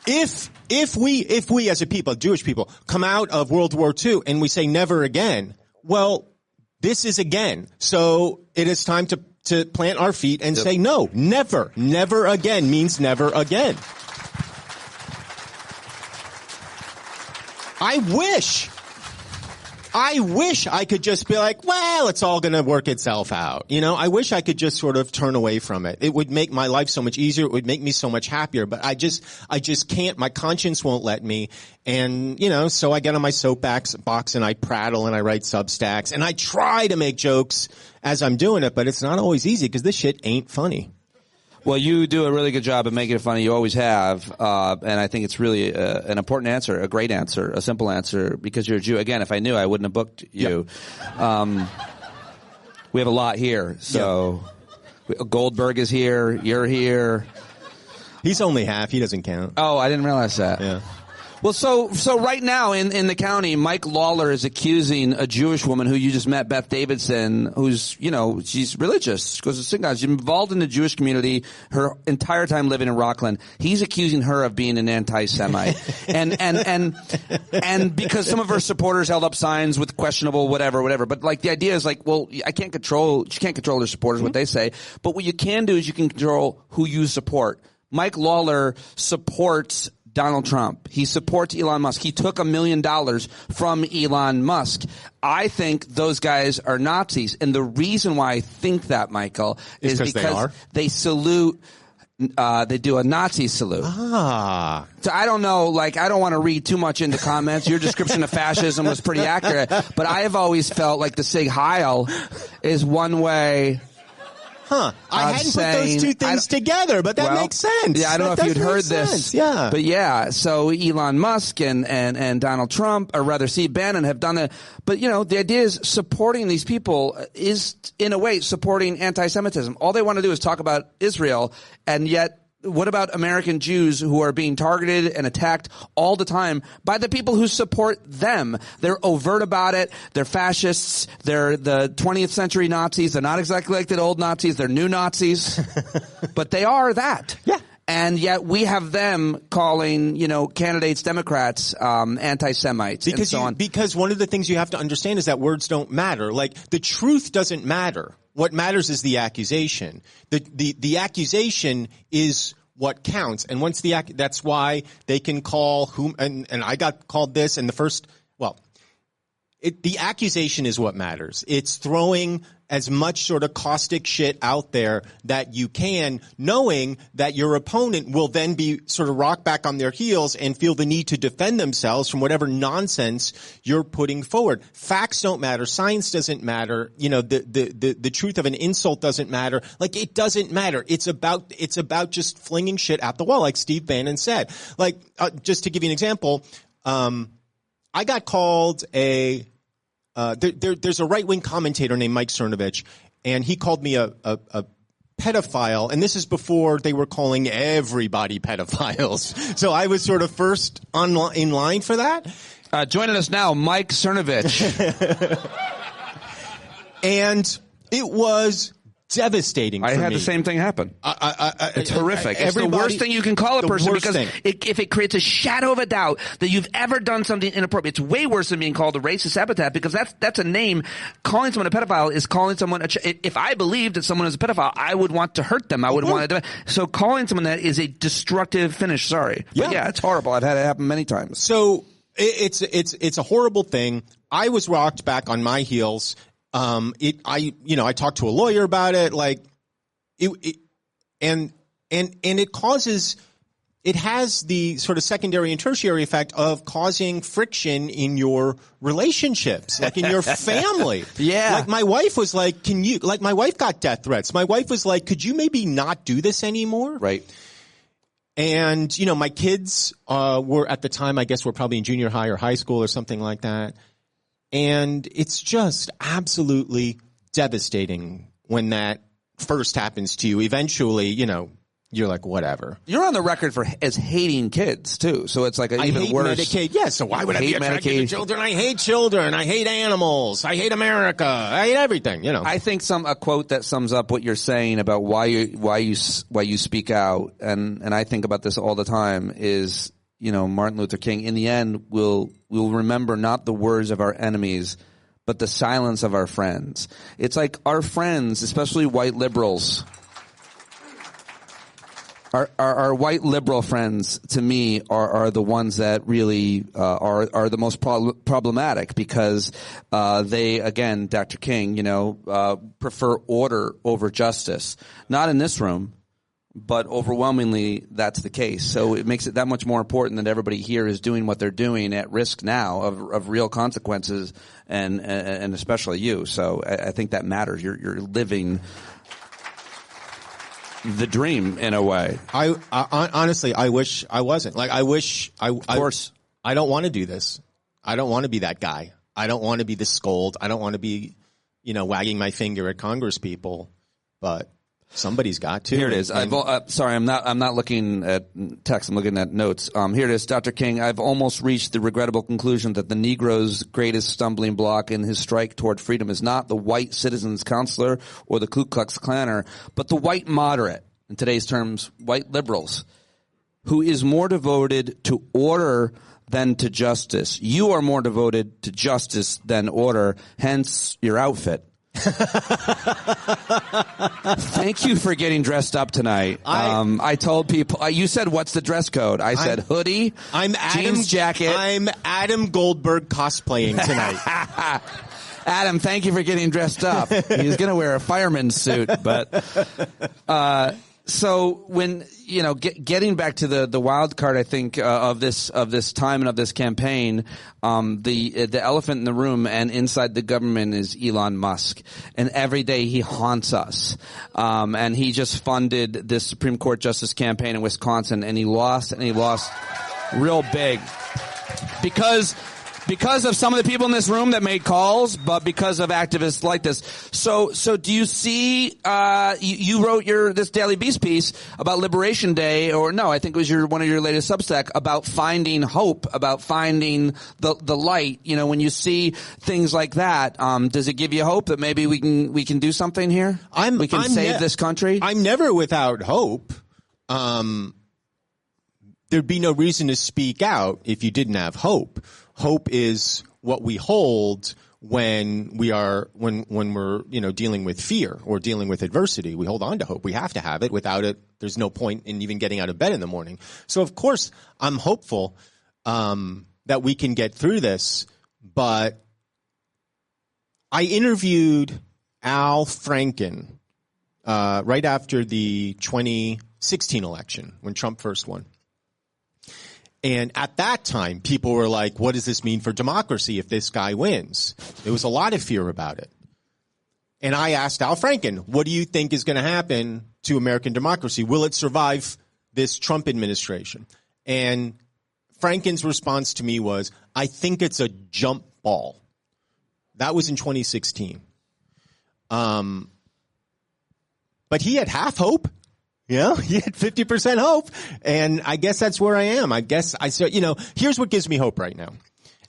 If we as a people, Jewish people, come out of World War II and we say never again, well, this is again. So it is time to plant our feet and say no, never. Never again means never again. I wish I could just be like, well, it's all going to work itself out. You know, I wish I could just sort of turn away from it. It would make my life so much easier. It would make me so much happier, but I just can't. My conscience won't let me. And, you know, so I get on my soapbox and I prattle and I write Substacks and I try to make jokes as I'm doing it, but it's not always easy because this shit ain't funny. Well, you do a really good job of making it funny. You always have. And I think it's really an important answer, a great answer, a simple answer, because you're a Jew. Again, if I knew, I wouldn't have booked you. Yep. We have a lot here. So Goldberg is here. You're here. He's only half. He doesn't count. Oh, I didn't realize that. Yeah. Well, so right now in the county, Mike Lawler is accusing a Jewish woman who you just met, Beth Davidson, who's, you know, she's religious. She goes to synagogue. She's involved in the Jewish community her entire time living in Rockland. He's accusing her of being an anti-Semite. and because some of her supporters held up signs with questionable whatever. But like the idea is like, well, she can't control their supporters, what they say. But what you can do is you can control who you support. Mike Lawler supports Donald Trump. He supports Elon Musk. He took $1 million from Elon Musk. I think those guys are Nazis. And the reason why I think that, Michael, is because they salute, they do a Nazi salute. Ah. So I don't know, like, I don't want to read too much into comments. Your description of fascism was pretty accurate. But I have always felt like the Sig Heil is one way... Huh. I hadn't put those two things together, but that makes sense. Yeah, I don't know if you'd heard this. Yeah. But yeah, so Elon Musk and Donald Trump, or rather Steve Bannon, have done it. But, you know, the idea is supporting these people is, in a way, supporting anti-Semitism. All they want to do is talk about Israel, and yet what about American Jews who are being targeted and attacked all the time by the people who support them? They're overt about it. They're fascists. They're the 20th century Nazis. They're not exactly like the old Nazis. They're new Nazis. But they are that. Yeah. And yet we have them calling, you know, candidates, Democrats, anti-Semites and so on. Because one of the things you have to understand is that words don't matter. Like, the truth doesn't matter. What matters is the accusation. The accusation is what counts. And once that's why they can call whom, and I got called this, and the accusation is what matters. It's throwing as much sort of caustic shit out there that you can, knowing that your opponent will then be sort of rock back on their heels and feel the need to defend themselves from whatever nonsense you're putting forward. Facts don't matter. Science doesn't matter. You know, the truth of an insult doesn't matter. Like, it doesn't matter. It's about just flinging shit at the wall, like Steve Bannon said. Like, just to give you an example, I got called there's a right-wing commentator named Mike Cernovich, and he called me a pedophile, and this is before they were calling everybody pedophiles. So I was sort of first in line for that. Joining us now, Mike Cernovich. And it was devastating. I for had me. the same thing happen. It's horrific. It's the worst thing you can call a person because if it creates a shadow of a doubt that you've ever done something inappropriate, it's way worse than being called a racist epithet because that's a name. Calling someone a pedophile is calling someone if I believed that someone is a pedophile, I would want to hurt them. I would want to. So calling someone that is a destructive finish. Sorry. But yeah, it's horrible. I've had it happen many times. So it's a horrible thing. I was rocked back on my heels. I talked to a lawyer about it, and it has the sort of secondary and tertiary effect of causing friction in your relationships, like in your family. Yeah. Like my wife was like, my wife got death threats. My wife was like, could you maybe not do this anymore? Right. And, my kids, were at the time, I guess were probably in junior high or high school or something like that. And it's just absolutely devastating when that first happens to you. Eventually, you're like, whatever. You're on the record as hating kids, too. So it's like even worse. Medicaid. Yeah, so why would I be attracted to children? I hate children. I hate animals. I hate America. I hate everything, I think a quote that sums up what you're saying about why you speak out, and I think about this all the time, is Martin Luther King, in the end, we'll remember not the words of our enemies, but the silence of our friends. It's like our friends, especially white liberals, our white liberal friends, to me, are the ones that really are the most problematic because they, again, Dr. King, prefer order over justice. Not in this room. But overwhelmingly, that's the case. So it makes it that much more important that everybody here is doing what they're doing at risk now of real consequences, and especially you. So I think that matters. You're living the dream in a way. I honestly, I wish I wasn't. Of course. I don't want to do this. I don't want to be that guy. I don't want to be the scold. I don't want to be, wagging my finger at Congress people, but somebody's got to. Here it is. Sorry, I'm not looking at text. I'm looking at notes. Here it is. Dr. King, I've almost reached the regrettable conclusion that the Negro's greatest stumbling block in his strike toward freedom is not the white citizens counselor or the Ku Klux Klanner, but the white moderate, in today's terms, white liberals, who is more devoted to order than to justice. You are more devoted to justice than order, hence your outfit. Thank you for getting dressed up tonight. I told people, you said, what's the dress code? I said hoodie, jeans jacket. I'm Adam Goldberg cosplaying tonight. Adam, thank you for getting dressed up. He's going to wear a fireman's suit, but so when getting back to the wild card, I think of this time and of this campaign, the elephant in the room and inside the government is Elon Musk, and every day he haunts us. And he just funded this Supreme Court justice campaign in Wisconsin, and he lost real big because of some of the people in this room that made calls, but because of activists like this. So do you see, you wrote this Daily Beast piece about Liberation Day, or no, I think it was one of your latest Substack, about finding hope, about finding the light. When you see things like that, does it give you hope that maybe we can do something here? We can save this country? I'm never without hope. There'd be no reason to speak out if you didn't have hope. Hope is what we hold when we're dealing with fear or dealing with adversity. We hold on to hope. We have to have it. Without it, there's no point in even getting out of bed in the morning. So of course, I'm hopeful that we can get through this. But I interviewed Al Franken right after the 2016 election when Trump first won. And at that time, people were like, what does this mean for democracy if this guy wins? There was a lot of fear about it. And I asked Al Franken, what do you think is going to happen to American democracy? Will it survive this Trump administration? And Franken's response to me was, I think it's a jump ball. That was in 2016. But he had half hope. Yeah, he had 50% hope, and I guess that's where I am. I guess I said, here's what gives me hope right now.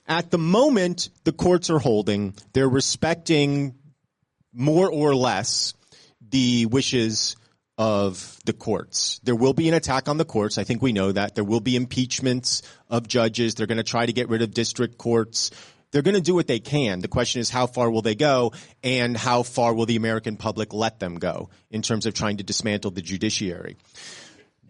At the moment, the courts are holding. They're respecting more or less the wishes of the courts. There will be an attack on the courts. I think we know that. There will be impeachments of judges. They're going to try to get rid of district courts. They're going to do what they can. The question is, how far will they go, and how far will the American public let them go in terms of trying to dismantle the judiciary?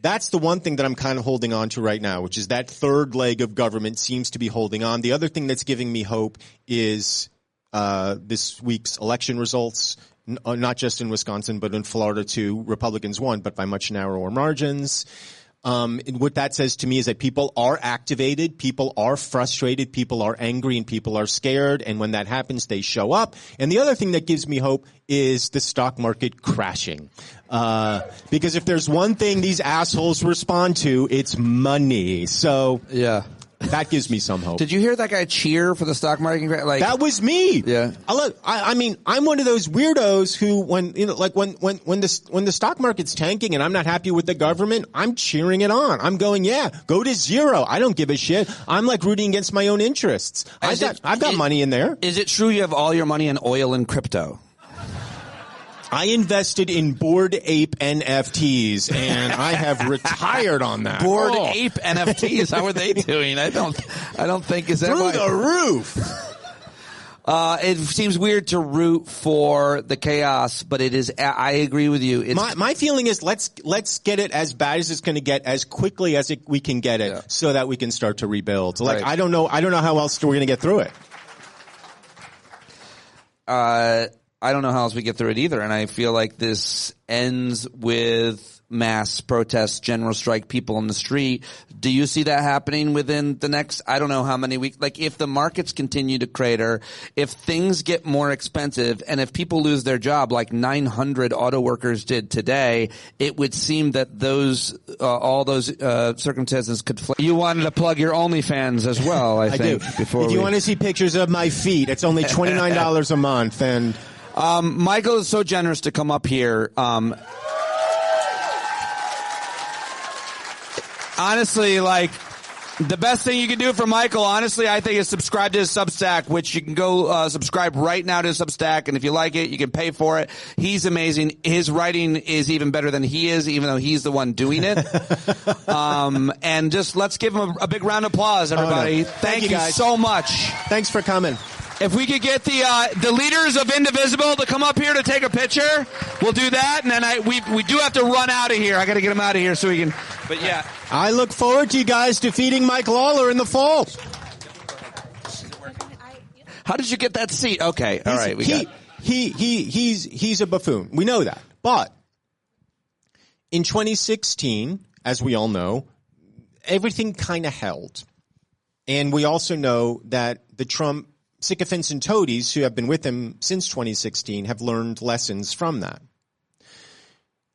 That's the one thing that I'm kind of holding on to right now, which is that third leg of government seems to be holding on. The other thing that's giving me hope is this week's election results, not just in Wisconsin, but in Florida too. Republicans won, but by much narrower margins. And what that says to me is that people are activated, people are frustrated, people are angry, and people are scared. And when that happens, they show up. And the other thing that gives me hope is the stock market crashing. Because if there's one thing these assholes respond to, it's money. So yeah. That gives me some hope. Did you hear that guy cheer for the stock market? Like, that was me. Yeah. I mean, I'm one of those weirdos who, when the stock market's tanking and I'm not happy with the government, I'm cheering it on. I'm going, yeah, go to zero. I don't give a shit. I'm like rooting against my own interests. I've got money in there. Is it true you have all your money in oil and crypto? I invested in Bored Ape NFTs, and I have retired on that. Bored Ape NFTs? How are they doing? I don't think is that through the roof. It seems weird to root for the chaos, but it is. I agree with you. My feeling is let's get it as bad as it's going to get as quickly as we can get it, so that we can start to rebuild. Like right. I don't know how else we're going to get through it. I don't know how else we get through it either, and I feel like this ends with mass protests, general strike, people on the street. Do you see that happening within the next, I don't know how many weeks? Like, if the markets continue to crater, if things get more expensive, and if people lose their job like 900 auto workers did today, it would seem that all those circumstances could flip. You wanted to plug your OnlyFans as well, I think. I do. If you want to see pictures of my feet, it's only $29 a month, and Michael is so generous to come up here. Honestly, like, the best thing you can do for Michael, honestly, I think is subscribe to his Substack, which you can go subscribe right now to his Substack, and if you like it, you can pay for it. He's amazing. His writing is even better than he is, even though he's the one doing it. And just let's give him a big round of applause, everybody. Oh, no. Thank you guys so much. Thanks for coming. If we could get the leaders of Indivisible to come up here to take a picture, we'll do that. And then we do have to run out of here. I got to get them out of here so we can. But yeah, I look forward to you guys defeating Mike Lawler in the fall. How did you get that seat? Okay, all right. He's a buffoon. We know that. But in 2016, as we all know, everything kind of held, and we also know that the Trump sycophants and toadies who have been with him since 2016 have learned lessons from that.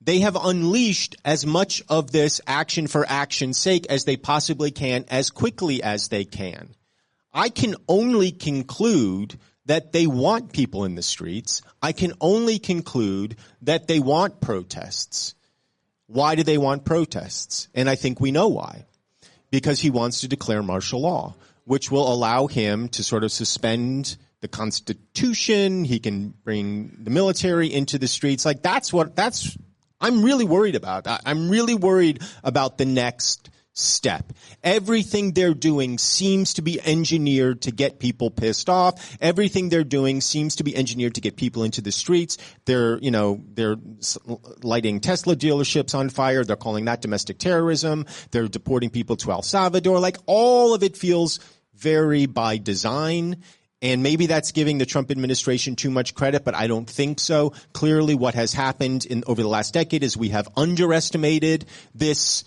They have unleashed as much of this action for action's sake as they possibly can, as quickly as they can. I can only conclude that they want people in the streets. I can only conclude that they want protests. Why do they want protests? And I think we know why. Because he wants to declare martial law, which will allow him to sort of suspend the Constitution. He can bring the military into the streets. Like, I'm really worried about. I'm really worried about the next step. Everything they're doing seems to be engineered to get people pissed off. Everything they're doing seems to be engineered to get people into the streets. They're lighting Tesla dealerships on fire. They're calling that domestic terrorism. They're deporting people to El Salvador. Like, all of it feels very by design. And maybe that's giving the Trump administration too much credit, but I don't think so. Clearly what has happened over the last decade is we have underestimated this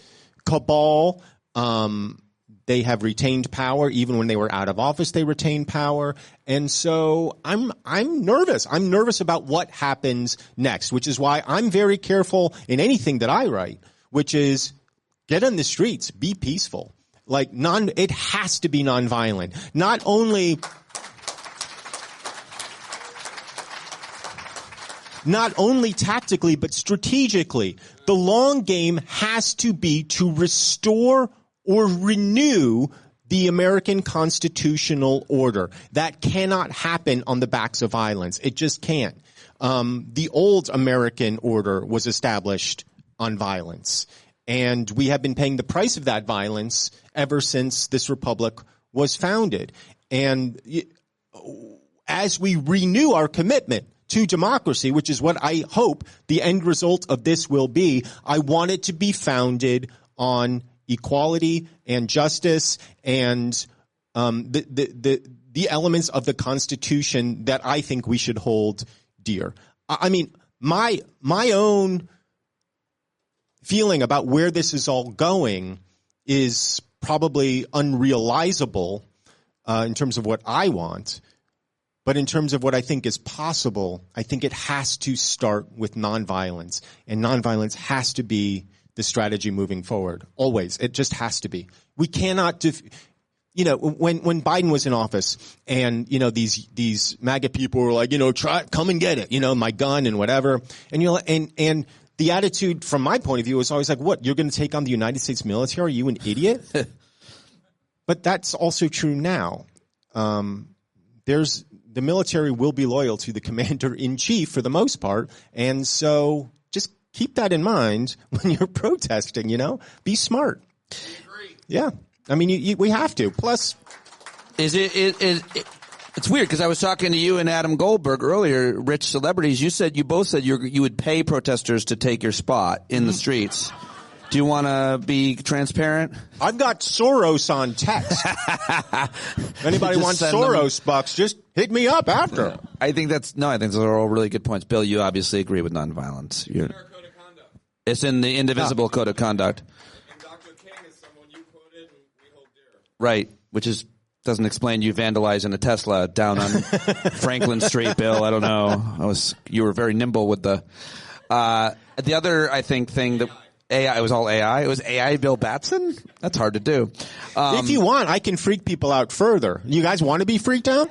cabal. They have retained power. Even when they were out of office, they retained power. And so I'm nervous. I'm nervous about what happens next, which is why I'm very careful in anything that I write, which is get on the streets, be peaceful. Like, it has to be nonviolent. Not only tactically, but strategically. The long game has to be to restore or renew the American constitutional order. That cannot happen on the backs of violence. It just can't. The old American order was established on violence. And we have been paying the price of that violence ever since this republic was founded. And as we renew our commitment to democracy, which is what I hope the end result of this will be, I want it to be founded on equality and justice and the elements of the Constitution that I think we should hold dear. I mean, my own feeling about where this is all going is probably unrealizable in terms of what I want. But in terms of what I think is possible, I think it has to start with nonviolence. And nonviolence has to be the strategy moving forward. Always. It just has to be. We cannot when Biden was in office and, these MAGA people were like, come and get it, my gun and whatever. And the attitude from my point of view was always like, what, you're going to take on the United States military? Are you an idiot? But that's also true now. The military will be loyal to the commander-in-chief for the most part. And so just keep that in mind when you're protesting, Be smart. Yeah. I mean, we have to. Plus, it's weird because I was talking to you and Adam Goldberg earlier, rich celebrities. You both said you would pay protesters to take your spot in the streets. Do you want to be transparent? I've got Soros on text. If anybody wants Soros bucks, just hit me up after. I think those are all really good points. Bill, you obviously agree with nonviolence. It's in the indivisible code of conduct. And Dr. King is someone you quoted and we hold dear. Right, which doesn't explain you vandalizing a Tesla down on Franklin Street, Bill. I don't know. You were very nimble with the other, I think, thing that AI, it was all AI. It was AI Bill Batson? That's hard to do. If you want, I can freak people out further. You guys want to be freaked out?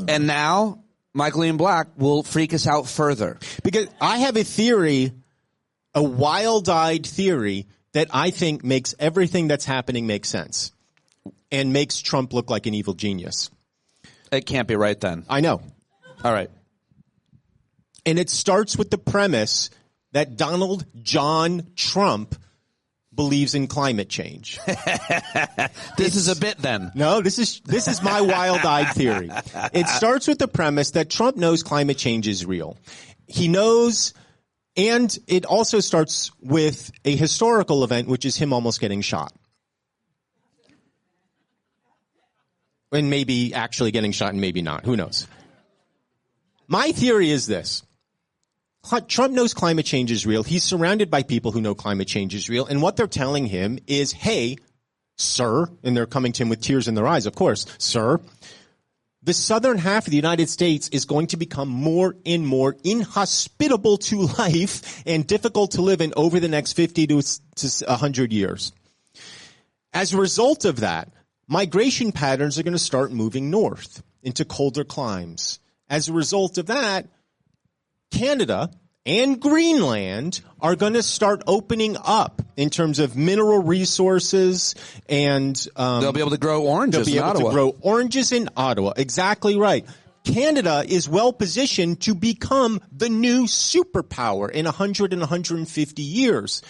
And now, Michael Ian Black will freak us out further. Because I have a theory, a wild-eyed theory, that I think makes everything that's happening make sense. And makes Trump look like an evil genius. It can't be right then. I know. All right. And it starts with the premise that Donald John Trump believes in climate change. This is a bit then. No, this is my wild-eyed theory. It starts with the premise that Trump knows climate change is real. He knows, and it also starts with a historical event, which is him almost getting shot. And maybe actually getting shot and maybe not. Who knows? My theory is this. Trump knows climate change is real. He's surrounded by people who know climate change is real. And what they're telling him is, hey, sir, and they're coming to him with tears in their eyes, of course, sir, the southern half of the United States is going to become more and more inhospitable to life and difficult to live in over the next 50 to 100 years. As a result of that, migration patterns are going to start moving north into colder climes. As a result of that, Canada and Greenland are going to start opening up in terms of mineral resources, and they'll be able to grow oranges in Ottawa. They'll be able to grow oranges in Ottawa. Exactly right. Canada is well positioned to become the new superpower in 100 and 150 years.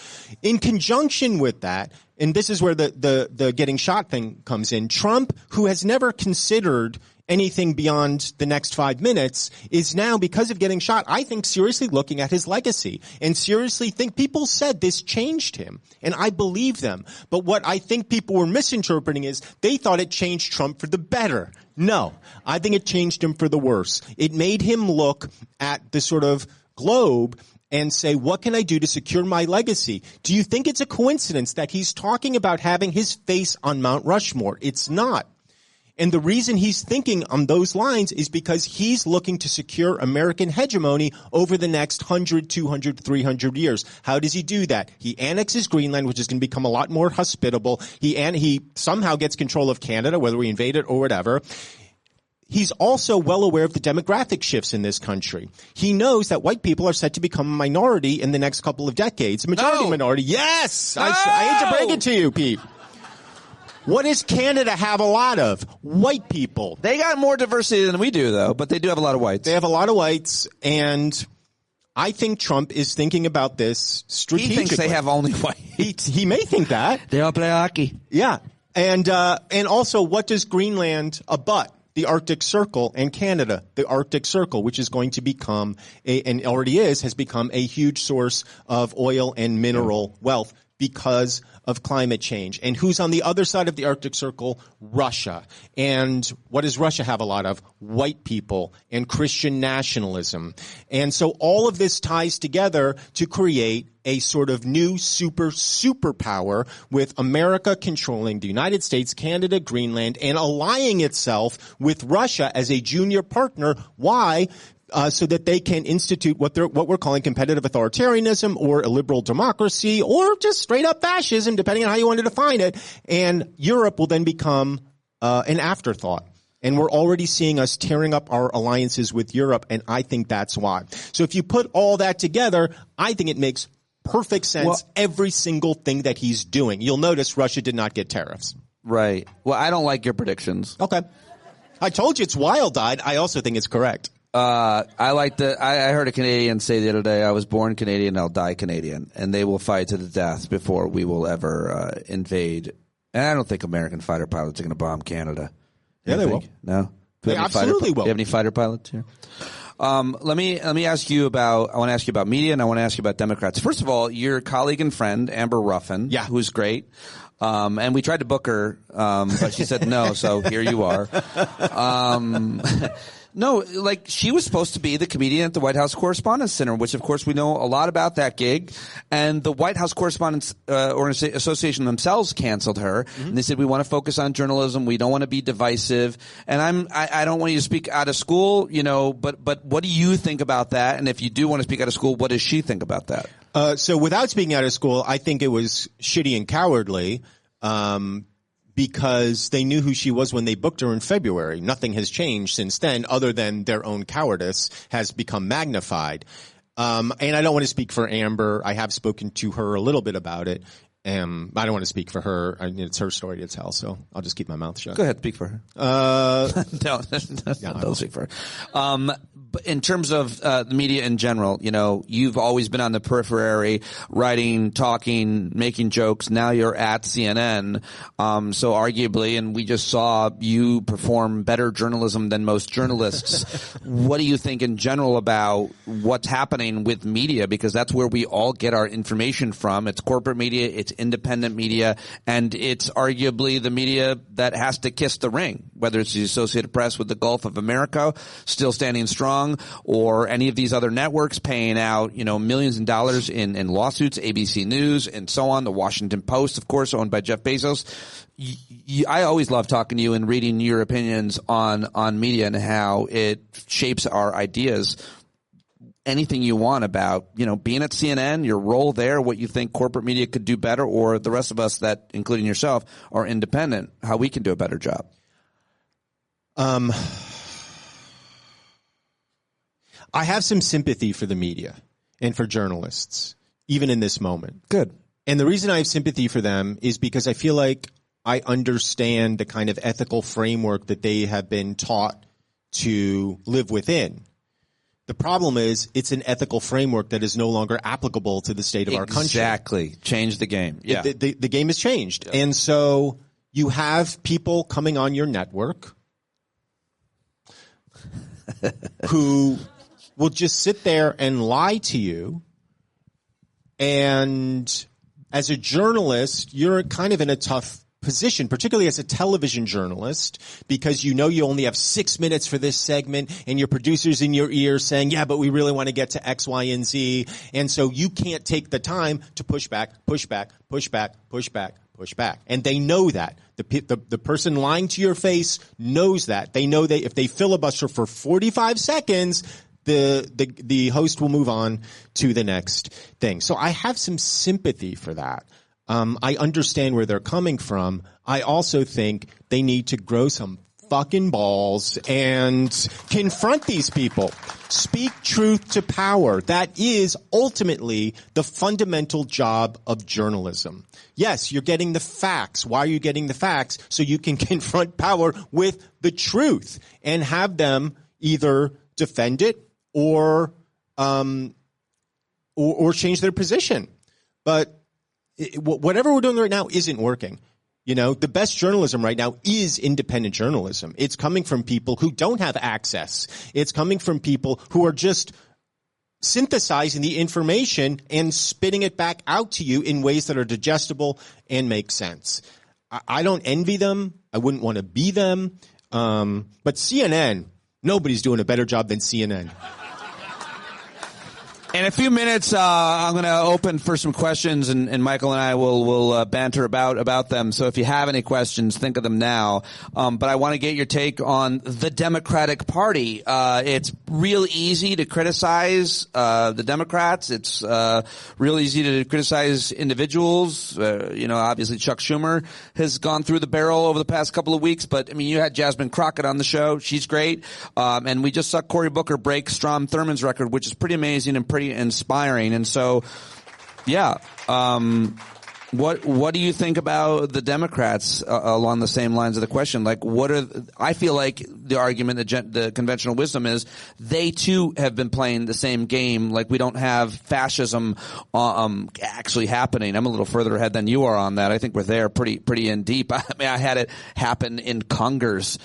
In conjunction with that, and this is where the getting shot thing comes in, Trump, who has never considered anything beyond the next 5 minutes, is now, because of getting shot, I think seriously looking at his legacy and seriously think people said this changed him. And I believe them. But what I think people were misinterpreting is they thought it changed Trump for the better. No, I think it changed him for the worse. It made him look at the sort of globe and say, what can I do to secure my legacy? Do you think it's a coincidence that he's talking about having his face on Mount Rushmore? It's not. And the reason he's thinking on those lines is because he's looking to secure American hegemony over the next 100, 200, 300 years. How does he do that? He annexes Greenland, which is going to become a lot more hospitable. He somehow gets control of Canada, whether we invade it or whatever. He's also well aware of the demographic shifts in this country. He knows that white people are set to become a minority in the next couple of decades. A majority minority. Yes! I hate to break it to you, Pete. What does Canada have a lot of? White people. They got more diversity than we do, though, but they do have a lot of whites. They have a lot of whites, and I think Trump is thinking about this strategically. He thinks they have only white. He may think that. They all play hockey. Yeah. And also, what does Greenland abut? The Arctic Circle, and Canada, the Arctic Circle, which is going to become and already has become a huge source of oil and mineral wealth because of climate change. And who's on the other side of the Arctic Circle? Russia. And what does Russia have a lot of? White people and Christian nationalism. And so all of this ties together to create a sort of new superpower with America controlling the United States, Canada, Greenland, and allying itself with Russia as a junior partner. Why? So that they can institute what we're calling competitive authoritarianism or a liberal democracy or just straight up fascism, depending on how you want to define it. And Europe will then become an afterthought. And we're already seeing us tearing up our alliances with Europe, and I think that's why. So if you put all that together, I think it makes perfect sense, every single thing that he's doing. You'll notice Russia did not get tariffs. Right. Well, I don't like your predictions. Okay. I told you it's wild-eyed. I also think it's correct. I heard a Canadian say the other day, I was born Canadian, I'll die Canadian. And they will fight to the death before we will ever invade. And I don't think American fighter pilots are going to bomb Canada. Yeah, they will. No? They absolutely will. Do you have any fighter pilots here? Let me ask you about, I want to ask you about media and I want to ask you about Democrats. First of all, your colleague and friend, Amber Ruffin, who's great. And we tried to book her, but she said no, so here you are. No, like she was supposed to be the comedian at the White House Correspondents' Center, which of course we know a lot about that gig. And the White House Correspondents Association themselves canceled her. Mm-hmm. And they said, we want to focus on journalism. We don't want to be divisive. And I don't want you to speak out of school, but what do you think about that? And if you do want to speak out of school, what does she think about that? So without speaking out of school, I think it was shitty and cowardly. Because they knew who she was when they booked her in February. Nothing has changed since then other than their own cowardice has become magnified. And I don't want to speak for Amber. I have spoken to her a little bit about it. I don't want to speak for her. It's her story to tell, so I'll just keep my mouth shut. Go ahead, speak for her. Don't speak for her. But in terms of the media in general, you've always been on the periphery, writing, talking, making jokes. Now you're at CNN. So arguably, and we just saw you perform better journalism than most journalists. What do you think in general about what's happening with media? Because that's where we all get our information from. It's corporate media, it's independent media, and it's arguably the media that has to kiss the ring, whether it's the Associated Press with the Gulf of America still standing strong, or any of these other networks paying out, millions of dollars in lawsuits, ABC News and so on, the Washington Post, of course, owned by Jeff Bezos. I always love talking to you and reading your opinions on media and how it shapes our ideas. Anything you want about, being at CNN, your role there, what you think corporate media could do better, or the rest of us that, including yourself, are independent, how we can do a better job. I have some sympathy for the media and for journalists, even in this moment. Good. And the reason I have sympathy for them is because I feel like I understand the kind of ethical framework that they have been taught to live within. The problem is it's an ethical framework that is no longer applicable to the state of our country. Exactly. Change the game. Yeah. The game has changed. Yeah. And so you have people coming on your network who will just sit there and lie to you. And as a journalist, you're kind of in a tough position, particularly as a television journalist, because you only have 6 minutes for this segment and your producer's in your ear saying, yeah, but we really want to get to X, Y, and Z. And so you can't take the time to push back. And they know that. The person lying to your face knows that. They know that if they filibuster for 45 seconds, the host will move on to the next thing. So I have some sympathy for that. I understand where they're coming from. I also think they need to grow some fucking balls and confront these people. Speak truth to power. That is ultimately the fundamental job of journalism. Yes, you're getting the facts. Why are you getting the facts? So you can confront power with the truth and have them either defend it or change their position. But whatever we're doing right now isn't working. You know, the best journalism right now is independent journalism. It's coming from people who don't have access. It's coming from people who are just synthesizing the information and spitting it back out to you in ways that are digestible and make sense. I don't envy them. I wouldn't want to be them. But CNN, nobody's doing a better job than CNN. In a few minutes, I'm going to open for some questions, and Michael and I will banter about them. So if you have any questions, think of them now. But I want to get your take on the Democratic Party. It's real easy to criticize the Democrats. It's real easy to criticize individuals. Obviously Chuck Schumer has gone through the barrel over the past couple of weeks. But I mean, you had Jasmine Crockett on the show; she's great. And we just saw Cory Booker break Strom Thurmond's record, which is pretty amazing and pretty inspiring. And so, yeah, what do you think about the Democrats along the same lines of the question? Like, I feel like the argument, the conventional wisdom is they too have been playing the same game. Like, we don't have fascism actually happening. I'm a little further ahead than you are on that. I think we're there pretty in deep. I mean, I had it happen in Congress.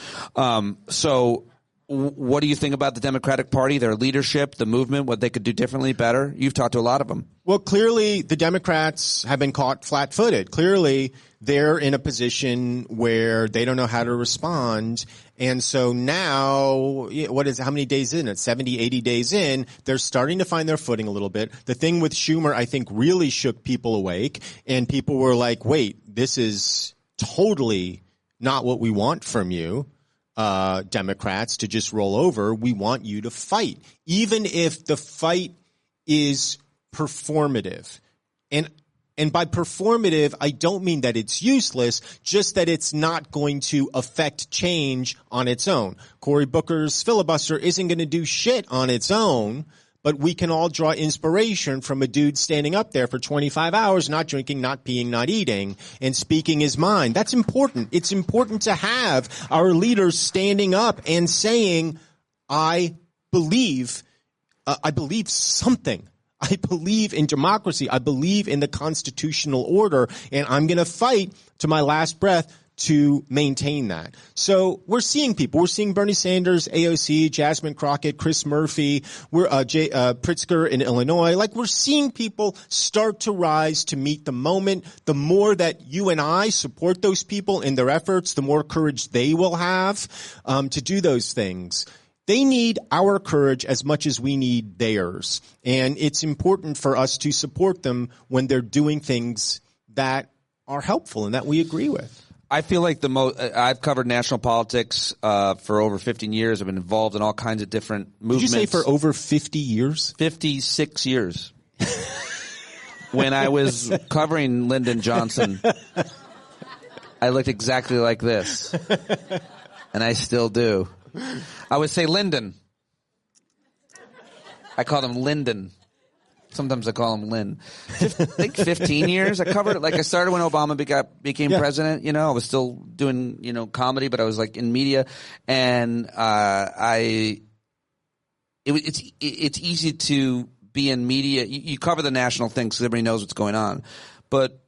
So what do you think about the Democratic Party, their leadership, the movement, what they could do differently, better? You've talked to a lot of them. Well, clearly the Democrats have been caught flat-footed. Clearly they're in a position where they don't know how to respond. And so now, how many days in? It's 70, 80 days in. They're starting to find their footing a little bit. The thing with Schumer, I think, really shook people awake. And people were like, wait, this is totally not what we want from you. Democrats, to just roll over. We want you to fight, even if the fight is performative. And by performative, I don't mean that it's useless, just that it's not going to affect change on its own. Cory Booker's filibuster isn't going to do shit on its own, but we can all draw inspiration from a dude standing up there for 25 hours, not drinking, not peeing, not eating, and speaking his mind. That's important. It's important to have our leaders standing up and saying, I believe something. I believe in democracy. I believe in the constitutional order, and I'm going to fight to my last breath to maintain that. So we're seeing people. We're seeing Bernie Sanders, AOC, Jasmine Crockett, Chris Murphy, Pritzker in Illinois. Like, we're seeing people start to rise to meet the moment. The more that you and I support those people in their efforts, the more courage they will have to do those things. They need our courage as much as we need theirs. And it's important for us to support them when they're doing things that are helpful and that we agree with. I feel like I've covered national politics for over 15 years. I've been involved in all kinds of different movements. Did you say for over 50 years? 56 years. When I was covering Lyndon Johnson, I looked exactly like this. And I still do. I would say Lyndon. I called him Lyndon. Sometimes I call him Lynn. I think 15 years. I covered it. Like, I started when Obama became president. You know, I was still doing, comedy, but I was like in media. And it's easy to be in media. You cover the national thing so everybody knows what's going on. But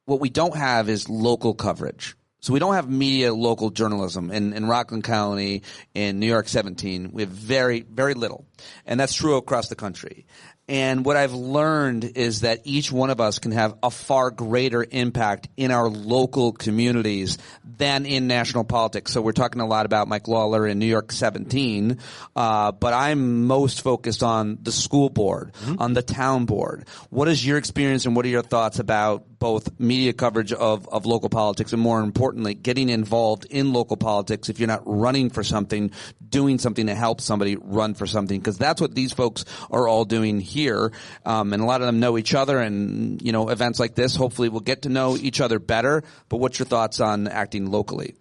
what we don't have is local coverage. So we don't have media local journalism in Rockland County, in New York 17. We have very, very little. And that's true across the country. And what I've learned is that each one of us can have a far greater impact in our local communities than in national politics. So we're talking a lot about Mike Lawler in New York 17, but I'm most focused on the school board, on the town board. What is your experience and what are your thoughts about both media coverage of local politics and, more importantly, getting involved in local politics if you're not running for something, doing something to help somebody run for something? Because that's what these folks are all doing here. And a lot of them know each other, and, events like this, hopefully we'll get to know each other better. But what's your thoughts on acting locally?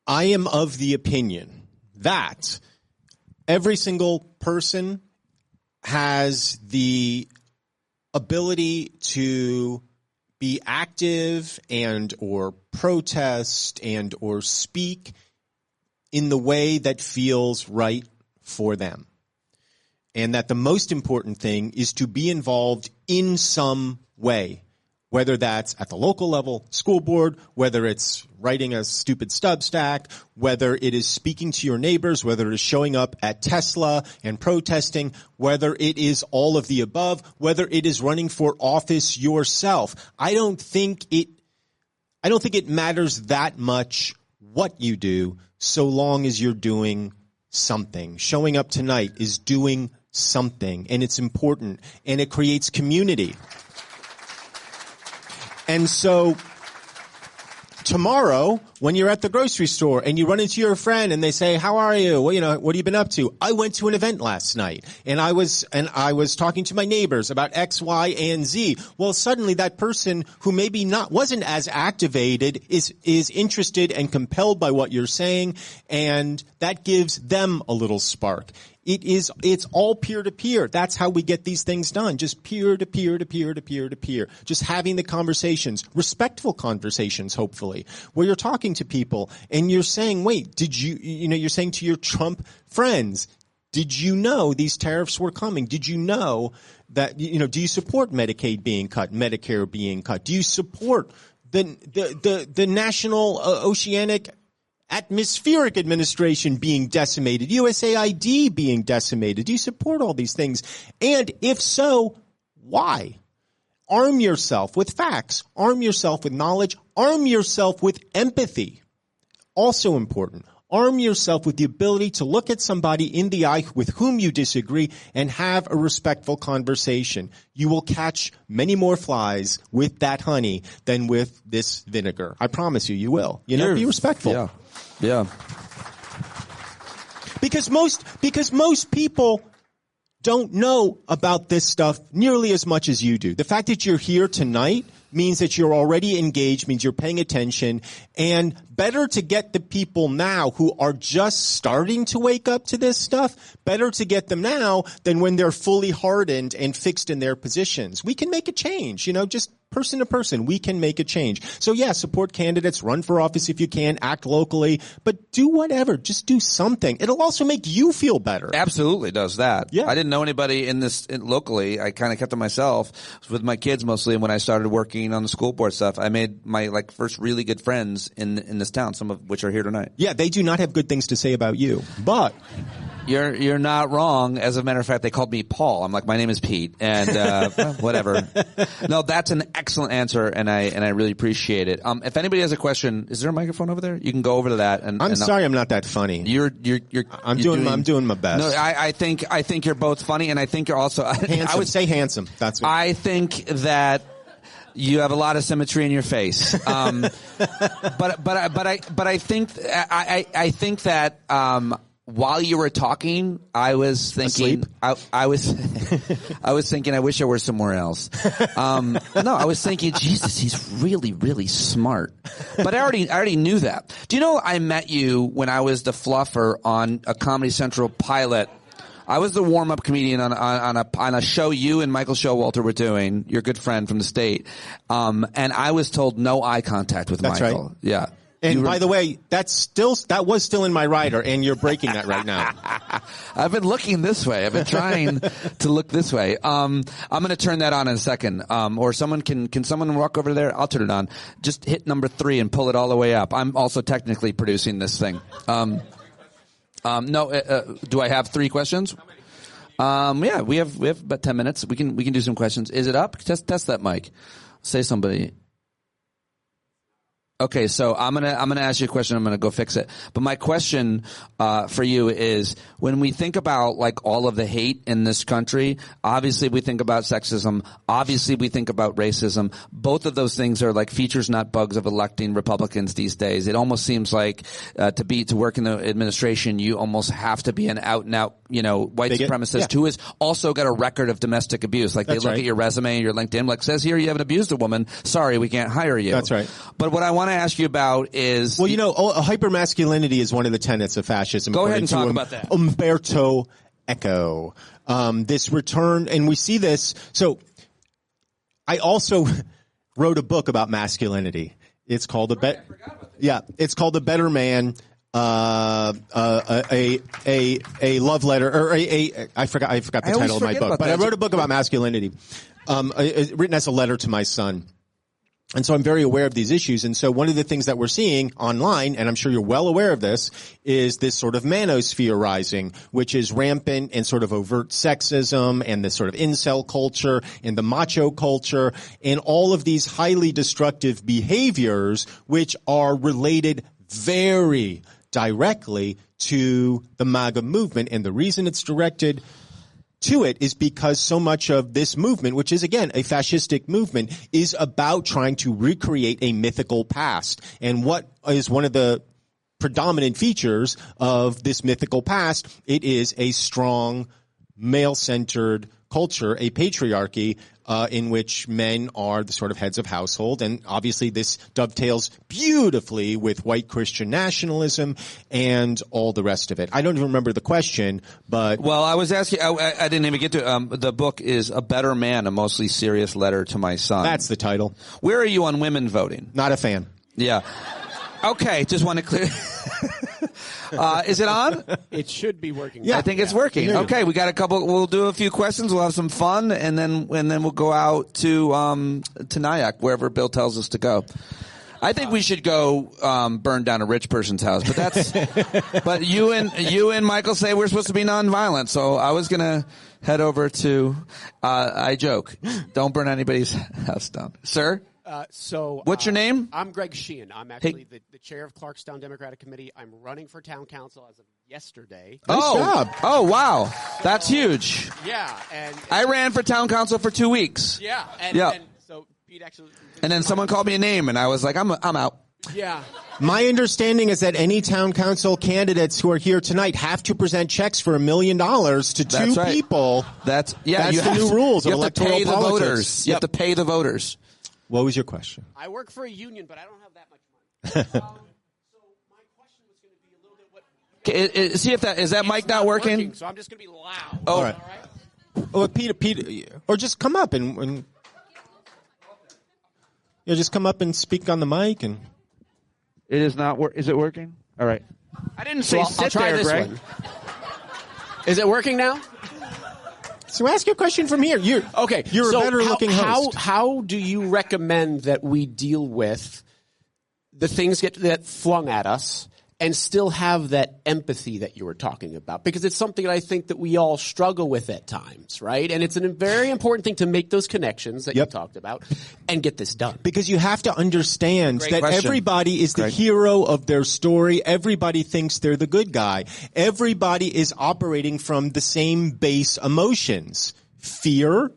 I am of the opinion that every single person has the ability to be active and or protest and or speak in the way that feels right for them. And that the most important thing is to be involved in some way, whether that's at the local level, school board, whether it's writing a stupid Substack, whether it is speaking to your neighbors, whether it is showing up at Tesla and protesting, whether it is all of the above, whether it is running for office yourself. I don't think it matters that much what you do, so long as you're doing something. Showing up tonight is doing something, and it's important, and it creates community. And so tomorrow, when you're at the grocery store and you run into your friend and they say, "How are you? Well, what have you been up to?" I went to an event last night and I was talking to my neighbors about X, Y, and Z. Well, suddenly that person who maybe wasn't as activated is interested and compelled by what you're saying, and that gives them a little spark. It's all peer-to-peer. That's how we get these things done. Just peer-to-peer to peer-to-peer to peer. Just having the conversations, respectful conversations, hopefully, where you're talking to people and you're saying, wait, you're saying to your Trump friends, did you know these tariffs were coming? Did you know that, do you support Medicaid being cut, Medicare being cut? Do you support the National Oceanic Atmospheric Administration being decimated, USAID being decimated? Do you support all these things? And if so, why? Arm yourself with facts. Arm yourself with knowledge. Arm yourself with empathy. Also important. Arm yourself with the ability to look at somebody in the eye with whom you disagree and have a respectful conversation. You will catch many more flies with that honey than with this vinegar. I promise you, you will. Be respectful. Yeah. Yeah. Because most people don't know about this stuff nearly as much as you do. The fact that you're here tonight means that you're already engaged, means you're paying attention, and better to get the people now who are just starting to wake up to this stuff, better to get them now than when they're fully hardened and fixed in their positions. We can make a change, just person to person, we can make a change. So yeah, support candidates, run for office if you can, act locally, but do whatever, just do something. It'll also make you feel better. Absolutely does that. Yeah. I didn't know anybody locally. I kind of kept to myself with my kids mostly. And when I started working on the school board stuff, I made my first really good friends in this town, some of which are here tonight. Yeah, they do not have good things to say about you, but you're not wrong. As a matter of fact, they called me Paul. I'm like, my name is Pete, and whatever. No, that's an excellent answer, and I really appreciate it. If anybody has a question, is there a microphone over there? You can go over to that. I'm sorry, I'm not that funny. I'm doing my best. No, I think you're both funny, and I think you're also handsome. I would say handsome. That's what I think that. You have a lot of symmetry in your face, but I think that while you were talking, I was thinking I was thinking I wish I were somewhere else. No, I was thinking, Jesus, he's really, really smart. But I already knew that. Do you know I met you when I was the fluffer on a Comedy Central pilot? I was the warm-up comedian on a show you and Michael Showalter were doing, your good friend from the state. And I was told no eye contact with Michael. That's right. Yeah. And by the way, that was still in my rider, and you're breaking that right now. I've been looking this way. I've been trying to look this way. I'm going to turn that on in a second. Or someone can someone walk over there? I'll turn it on. Just hit number 3 and pull it all the way up. I'm also technically producing this thing. Do I have 3 questions? Yeah, we have about 10 minutes. We can do some questions. Is it up? Test that mic. Say somebody. Okay, so I'm gonna ask you a question. I'm gonna go fix it. But my question for you is: when we think about all of the hate in this country, obviously we think about sexism. Obviously we think about racism. Both of those things are features, not bugs, of electing Republicans these days. It almost seems like to work in the administration, you almost have to be an out and out white supremacist who has also got a record of domestic abuse. They look at your resume and your LinkedIn, says here you haven't abused a woman. Sorry, we can't hire you. That's right. But what I want to to ask you about is... Well, hypermasculinity is one of the tenets of fascism. Go ahead and talk about that. Umberto Eco. This return, and we see this. So I also wrote a book about masculinity. It's called it's called The Better Man. A love letter, or I forgot the title of my book, but I wrote a book about masculinity, written as a letter to my son. And so I'm very aware of these issues. And so one of the things that we're seeing online, and I'm sure you're well aware of this, is this sort of manosphere rising, which is rampant and sort of overt sexism and this sort of incel culture and the macho culture and all of these highly destructive behaviors, which are related very directly to the MAGA movement. And the reason it's directed to it is because so much of this movement, which is again a fascistic movement, is about trying to recreate a mythical past. And what is one of the predominant features of this mythical past? It is a strong male-centered culture, a patriarchy, in which men are the sort of heads of household. And obviously this dovetails beautifully with white Christian nationalism and all the rest of it. I don't even remember the question, but... Well, I was asking, I didn't even get to the book is A Better Man, a mostly serious letter to my son. That's the title. Where are you on women voting? Not a fan. Yeah. Okay, just want to clear... is it on? It should be working. Yeah, I think it's working. Okay, we got a couple. We'll do a few questions. We'll have some fun, and then we'll go out to Nyack, wherever Bill tells us to go. I think we should go burn down a rich person's house, but that's. But you and Michael say we're supposed to be nonviolent, so I was gonna head over to. I joke. Don't burn anybody's house down, sir. What's your name? I'm Greg Sheehan. I'm actually the chair of Clarkstown Democratic Committee. I'm running for town council as of yesterday. Nice job. Oh, wow. That's huge. Yeah. And I ran for town council for 2 weeks. Yeah. And so Pete actually... And then someone called me a name, and I was like, I'm out. Yeah. My understanding is that any town council candidates who are here tonight have to present checks for $1 million to two people. That's the new rules of electoral politics. You have to pay the voters. Yep. You have to pay the voters. What was your question? I work for a union, but I don't have that much money. So my question was going to be a little bit what... See if is that mic not working? So I'm just going to be loud. Oh. All right. Oh, Peter, or just come up and just come up and speak on the mic and... It is not Is it working? All right. I didn't say sit I'll try there, this Greg. one. Is it working now? So ask your question from here. You're a better looking host. How do you recommend that we deal with the things that flung at us and still have that empathy that you were talking about? Because it's something that I think that we all struggle with at times, right? And it's a very important thing to make those connections that you talked about and get this done. Because you have to understand that everybody is the hero of their story. Everybody thinks they're the good guy. Everybody is operating from the same base emotions. Fear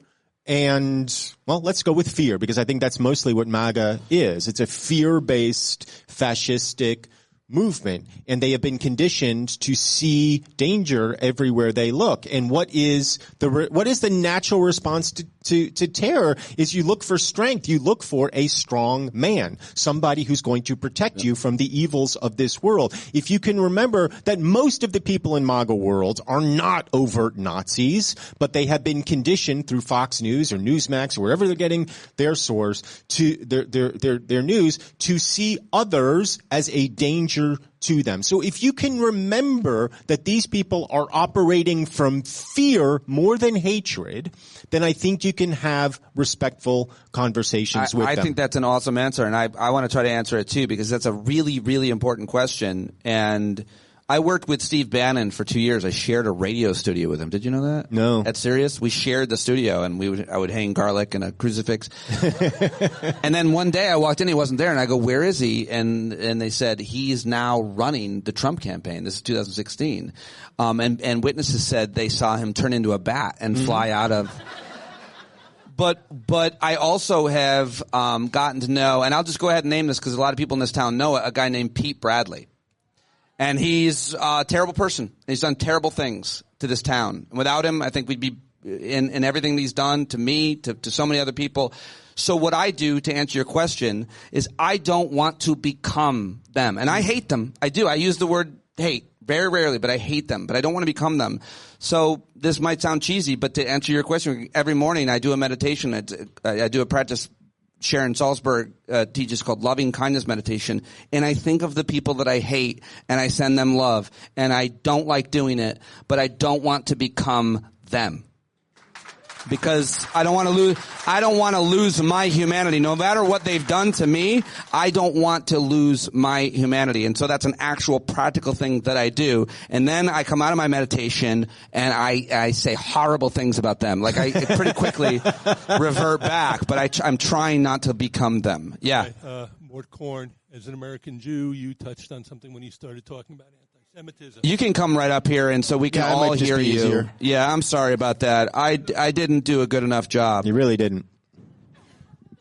and, well, let's go with fear, because I think that's mostly what MAGA is. It's a fear-based, fascistic movement, and they have been conditioned to see danger everywhere they look. And what is the natural response to terror is you look for strength. You look for a strong man, somebody who's going to protect you from the evils of this world. If you can remember that most of the people in MAGA world are not overt Nazis, but they have been conditioned through Fox News or Newsmax or wherever they're getting their source to their news to see others as a danger to them. So if you can remember that these people are operating from fear more than hatred, then I think you can have respectful conversations with them. I think that's an awesome answer, and I want to try to answer it too, because that's a really, really important question. And I worked with Steve Bannon for 2 years. I shared a radio studio with him. Did you know that? No. At Sirius, we shared the studio, and I would hang garlic and a crucifix. And then one day I walked in, he wasn't there, and I go, "Where is he?" And they said he's now running the Trump campaign. This is 2016, and witnesses said they saw him turn into a bat and fly out of. But I also have gotten to know, and I'll just go ahead and name this because a lot of people in this town know it, a guy named Pete Bradley. And he's a terrible person. He's done terrible things to this town. Without him, I think we'd be in everything he's done to me, to so many other people. So what I do, to answer your question, is I don't want to become them. And I hate them. I do. I use the word hate very rarely, but I hate them. But I don't want to become them. So this might sound cheesy, but to answer your question, every morning I do a meditation. I do a practice Sharon Salzberg teaches called loving kindness meditation. And I think of the people that I hate and I send them love. And I don't like doing it, but I don't want to become them. Because I don't want to lose my humanity. No matter what they've done to me, I don't want to lose my humanity. And so that's an actual practical thing that I do. And then I come out of my meditation and I say horrible things about them. Like I pretty quickly revert back, but I'm trying not to become them. Yeah. Hi, Mort Korn, as an American Jew, you touched on something when you started talking about anti-Semitism. You can come right up here and so we can all hear you. Easier. Yeah, I'm sorry about that. I didn't do a good enough job. You really didn't.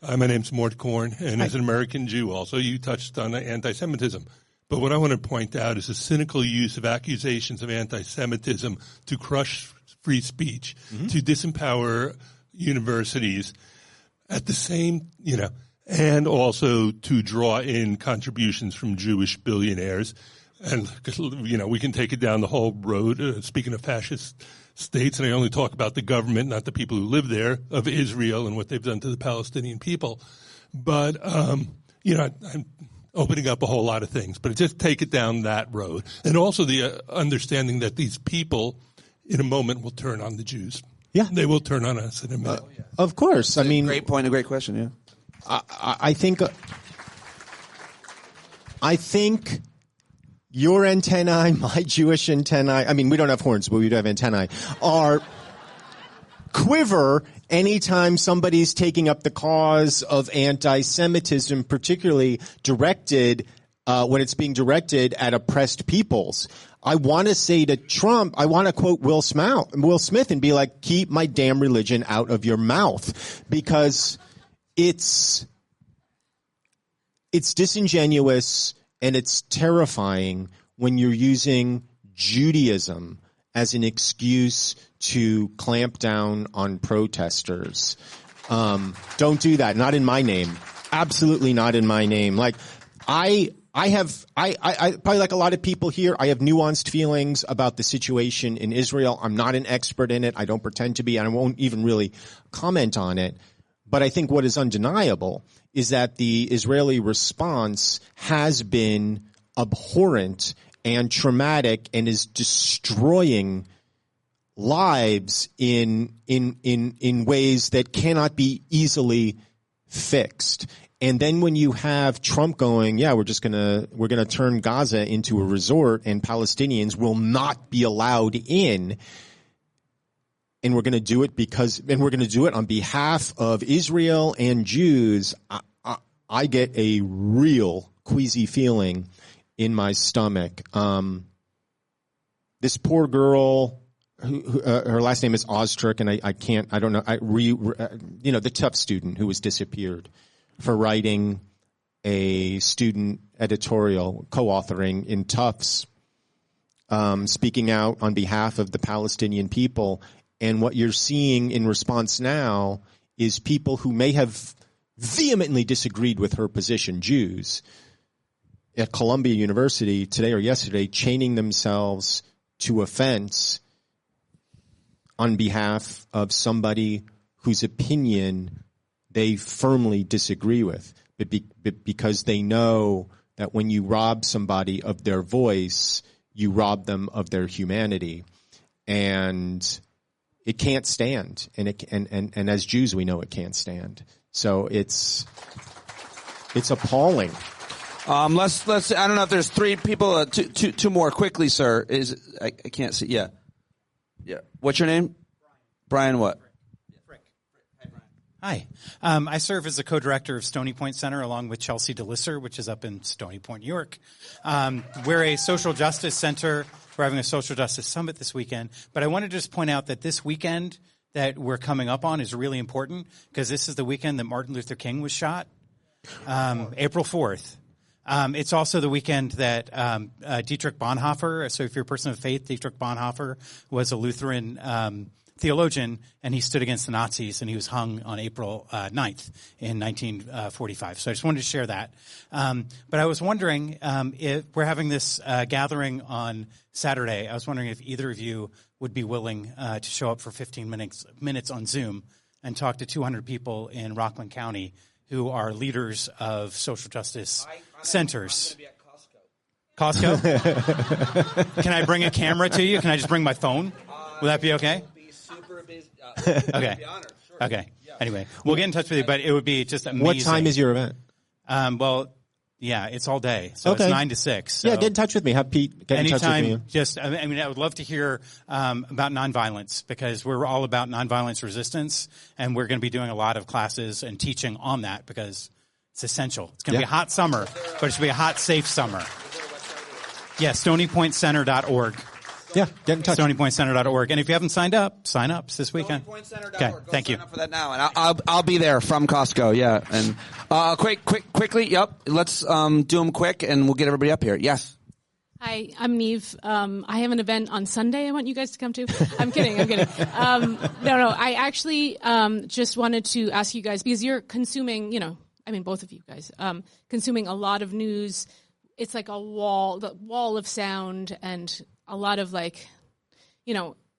Hi, my name's Mort Korn, and as an American Jew also, you touched on anti-Semitism. But what I want to point out is the cynical use of accusations of anti-Semitism to crush free speech, to disempower universities at the same, and also to draw in contributions from Jewish billionaires. And, we can take it down the whole road, speaking of fascist states, and I only talk about the government, not the people who live there, of Israel and what they've done to the Palestinian people. But, I'm opening up a whole lot of things, but just take it down that road. And also the understanding that these people, in a moment, will turn on the Jews. Yeah. They will turn on us in a minute. Of course. Great point, a great question, yeah. I think your antennae, my Jewish antennae, we don't have horns, but we do have antennae, are quiver anytime somebody's taking up the cause of anti-Semitism, particularly directed, when it's being directed at oppressed peoples. I want to say to Trump, I want to quote Will Smith and be like, keep my damn religion out of your mouth, because it's disingenuous and it's terrifying when you're using Judaism as an excuse to clamp down on protesters. Don't do that. Not in my name. Absolutely not in my name. Like, I probably like a lot of people here, I have nuanced feelings about the situation in Israel. I'm not an expert in it. I don't pretend to be, and I won't even really comment on it. But I think what is undeniable is that the Israeli response has been abhorrent and traumatic and is destroying lives in ways that cannot be easily fixed. And then when you have Trump going, we're gonna turn Gaza into a resort and Palestinians will not be allowed in, and we're gonna do it on behalf of Israel and Jews, I get a real queasy feeling in my stomach. This poor girl, who her last name is Ostrich, and I don't know, the tough student who was disappeared for writing a student editorial, co-authoring in Tufts, speaking out on behalf of the Palestinian people. And what you're seeing in response now is people who may have vehemently disagreed with her position, Jews, at Columbia University today or yesterday, chaining themselves to a fence on behalf of somebody whose opinion they firmly disagree with, but because they know that when you rob somebody of their voice, you rob them of their humanity, and it can't stand. And as Jews, we know it can't stand. So it's appalling. Let's. I don't know if there's three people. Two more quickly, sir. I can't see. Yeah. What's your name? Brian. What? Hi. I serve as the co-director of Stony Point Center along with Chelsea DeLisser, which is up in Stony Point, New York. We're a social justice center. We're having a social justice summit this weekend. But I want to just point out that this weekend that we're coming up on is really important because this is the weekend that Martin Luther King was shot, April 4th. It's also the weekend that Dietrich Bonhoeffer, so if you're a person of faith, Dietrich Bonhoeffer was a Lutheran theologian, and he stood against the Nazis, and he was hung on April 9th in 1945. So I just wanted to share that. But I was wondering if we're having this gathering on Saturday. I was wondering if either of you would be willing to show up for 15 minutes on Zoom and talk to 200 people in Rockland County who are leaders of social justice centers. Costco? Can I bring a camera to you? Can I just bring my phone? Will that be okay? Okay. Okay. Anyway, we'll get in touch with you, but it would be just amazing. What time is your event? Well, yeah, it's all day. So okay. It's 9 to 6. So. Yeah, get in touch with me. Have Pete get in touch with me. Just, I mean, I would love to hear about nonviolence, because we're all about nonviolence resistance, and we're going to be doing a lot of classes and teaching on that because it's essential. It's going to be a hot summer, but it should be a hot, safe summer. Yeah, StonyPointCenter.org. Yeah, get in touch. StonyPointCenter.org. And if you haven't signed up, sign up. It's this weekend. Okay, thank you. Sign up for that now, and I'll be there from Costco. Yeah, and quickly. Yep, let's do them quick, and we'll get everybody up here. Yes. Hi, I'm Neve. I have an event on Sunday I want you guys to come to. I'm kidding. No. I actually just wanted to ask you guys, because you're consuming, both of you guys, consuming a lot of news. It's like the wall of sound, and a lot of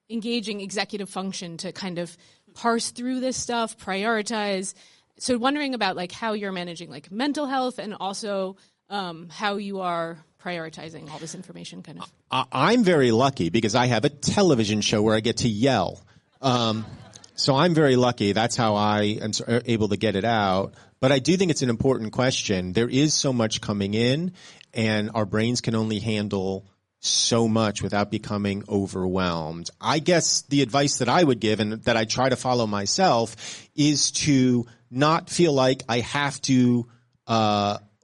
engaging executive function to kind of parse through this stuff, prioritize. So wondering about how you're managing mental health, and also how you are prioritizing all this information kind of. I'm very lucky because I have a television show where I get to yell. So I'm very lucky. That's how I am able to get it out. But I do think it's an important question. There is so much coming in, and our brains can only handle so much without becoming overwhelmed. I guess the advice that I would give, and that I try to follow myself, is to not feel like I have to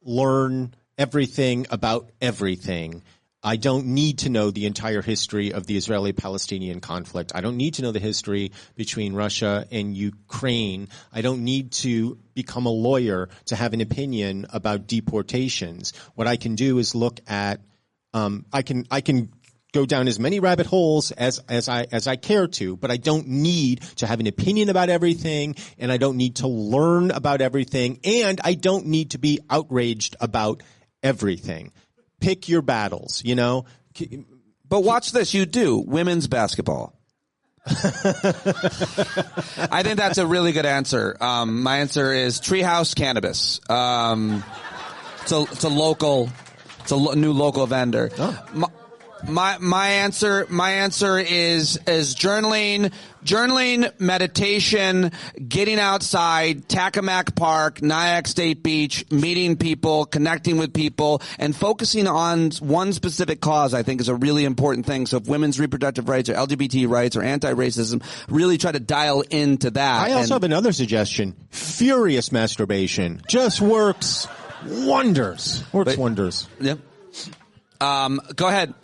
learn everything about everything. I don't need to know the entire history of the Israeli-Palestinian conflict. I don't need to know the history between Russia and Ukraine. I don't need to become a lawyer to have an opinion about deportations. What I can do is look at I can go down as many rabbit holes as I care to, but I don't need to have an opinion about everything, and I don't need to learn about everything, and I don't need to be outraged about everything. Pick your battles, But watch this. You do. Women's basketball. I think that's a really good answer. My answer is Treehouse Cannabis. It's a new local vendor. Oh. My answer is journaling, meditation, getting outside, Tacamac Park, Nyack State Beach, meeting people, connecting with people, and focusing on one specific cause, I think, is a really important thing. So if women's reproductive rights or LGBT rights or anti-racism, really try to dial into that. I also have another suggestion. Furious masturbation just works wonders. Wonders. Yep. Go ahead.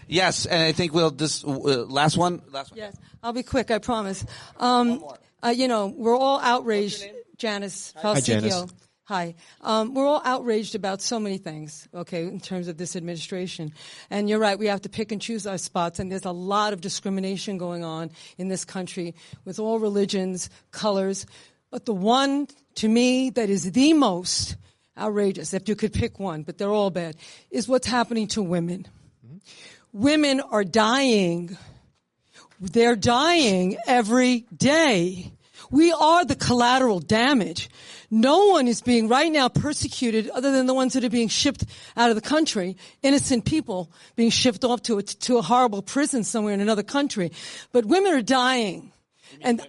Yes, and I think we'll just last one. Yes, I'll be quick. I promise. We're all outraged. Janice Hi, Janice. Hi. We're all outraged about so many things, okay, in terms of this administration. And you're right, we have to pick and choose our spots, and there's a lot of discrimination going on in this country with all religions, colors. But the one, to me, that is the most outrageous, if you could pick one, but they're all bad, is what's happening to women. Mm-hmm. Women are dying. They're dying every day. We are the collateral damage. No one is being right now persecuted other than the ones that are being shipped out of the country. Innocent people being shipped off to a horrible prison somewhere in another country. But women are dying. And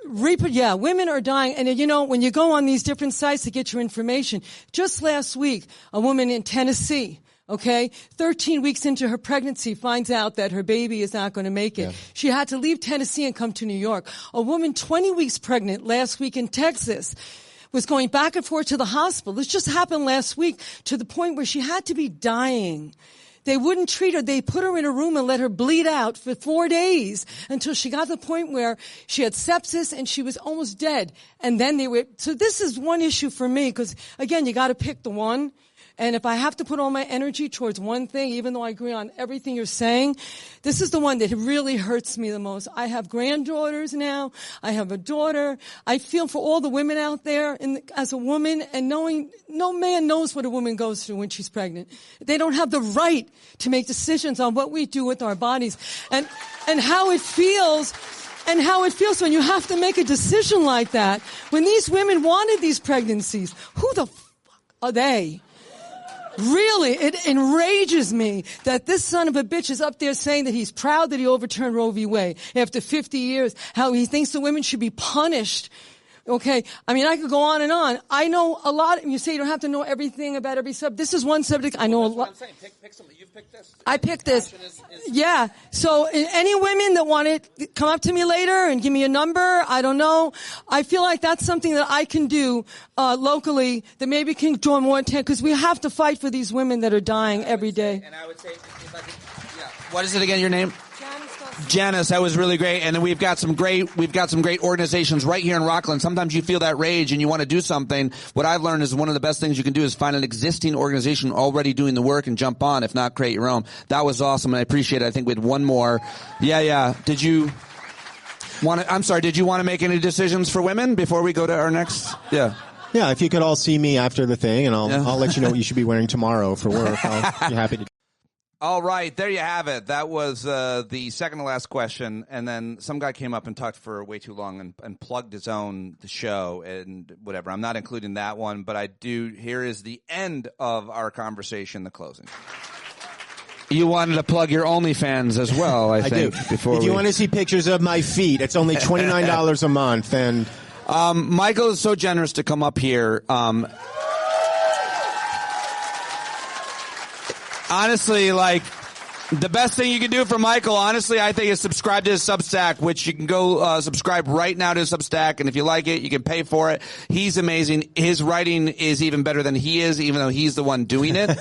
women are dying. And when you go on these different sites to get your information, just last week, a woman in Tennessee, 13 weeks into her pregnancy, finds out that her baby is not going to make it. Yeah. She had to leave Tennessee and come to New York. A woman 20 weeks pregnant last week in Texas was going back and forth to the hospital. This just happened last week, to the point where she had to be dying. They wouldn't treat her. They put her in a room and let her bleed out for 4 days until she got to the point where she had sepsis and she was almost dead. And then so this is one issue for me, because again, you got to pick the one. And if I have to put all my energy towards one thing, even though I agree on everything you're saying, this is the one that really hurts me the most. I have granddaughters now. I have a daughter. I feel for all the women out there as a woman, and knowing no man knows what a woman goes through when she's pregnant. They don't have the right to make decisions on what we do with our bodies and how it feels. And how it feels when you have to make a decision like that. When these women wanted these pregnancies, who the fuck are they? Really, it enrages me that this son of a bitch is up there saying that he's proud that he overturned Roe v. Wade after 50 years, how he thinks the women should be punished. Okay, I mean, I could go on and on. I know a lot. You say you don't have to know everything about every subject. This is one subject I know a lot. Pick something. You've picked this. I picked this. Yeah. So any women that want to come up to me later and give me a number, I don't know. I feel like that's something that I can do locally that maybe can draw more attention, because we have to fight for these women that are dying every day. And I would say, if I could, what is it again? Your name? Janice, that was really great. And then we've got some great organizations right here in Rockland. Sometimes you feel that rage and you want to do something. What I've learned is one of the best things you can do is find an existing organization already doing the work and jump on, if not create your own. That was awesome, and I appreciate it. I think we had one more. Yeah. Did you want to make any decisions for women before we go to our next? Yeah. Yeah, if you could all see me after the thing, and I'll let you know what you should be wearing tomorrow for work. I'll be happy to. All right, there you have it. That was the second to last question, and then some guy came up and talked for way too long and plugged his own show and whatever. I'm not including that one, but I do. Here is the end of our conversation, the closing. You wanted to plug your OnlyFans as well, I think. Do. If you want to see pictures of my feet, it's only $29 a month. And Michael is so generous to come up here. Honestly, like, the best thing you can do for Michael, honestly, I think is subscribe to his Substack, which you can go subscribe right now to his Substack, and if you like it, you can pay for it. He's amazing. His writing is even better than he is, even though he's the one doing it.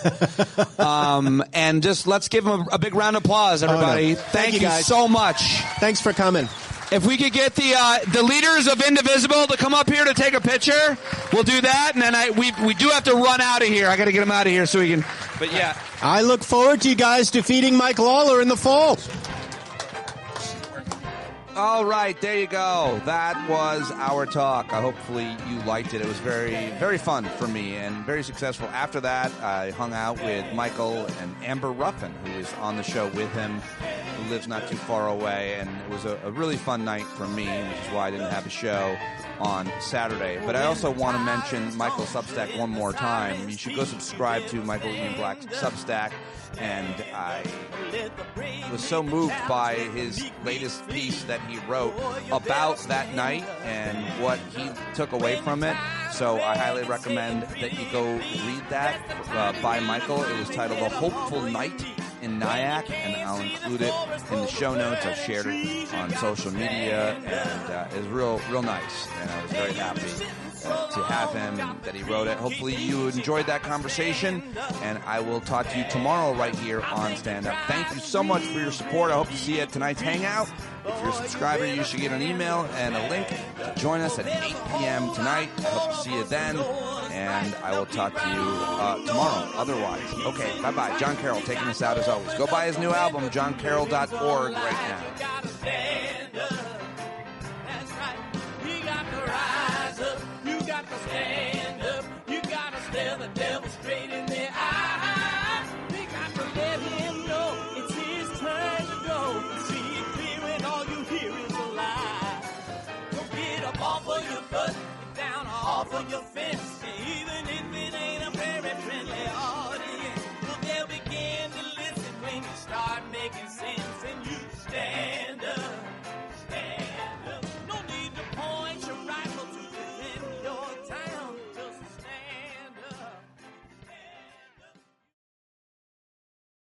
And just let's give him a big round of applause, everybody. Oh, no. Thank you guys so much. Thanks for coming. If we could get the leaders of Indivisible to come up here to take a picture, we'll do that. And then we do have to run out of here. I got to get them out of here so we can. But yeah, I look forward to you guys defeating Mike Lawler in the fall. All right, there you go. That was our talk. Hopefully you liked it. It was very, very fun for me and very successful. After that, I hung out with Michael and Amber Ruffin, who is on the show with him, who lives not too far away. And it was a really fun night for me, which is why I didn't have a show on Saturday. But I also want to mention Michael's Substack one more time. You should go subscribe to Michael Ian Black's Substack. And I was so moved by his latest piece that he wrote about that night and what he took away from it. So I highly recommend that you go read that by Michael. It was titled A Hopeful Night in Nyack, and I'll include it in the show notes. I've shared it on social media, and it was real nice, and I was very happy to have him and that he wrote it. Hopefully you enjoyed that conversation, and I will talk to you tomorrow right here on Stand Up. Thank you so much for your support. I hope to see you at tonight's Hangout. If you're a subscriber, you should get an email and a link to join us at 8 p.m. tonight. I hope to see you then, and I will talk to you tomorrow. Otherwise, okay, bye-bye. Jon Carroll taking us out as always. Go buy his new album, joncarroll.org, right now. Stand up, you gotta stare the devil straight in the eye. We got to let him know it's his turn to go. See it clear and all you hear is a lie. Don't get up off of your butt, get down off of your fence. And even if it ain't a very friendly audience, well, they'll begin to listen when you start making sense.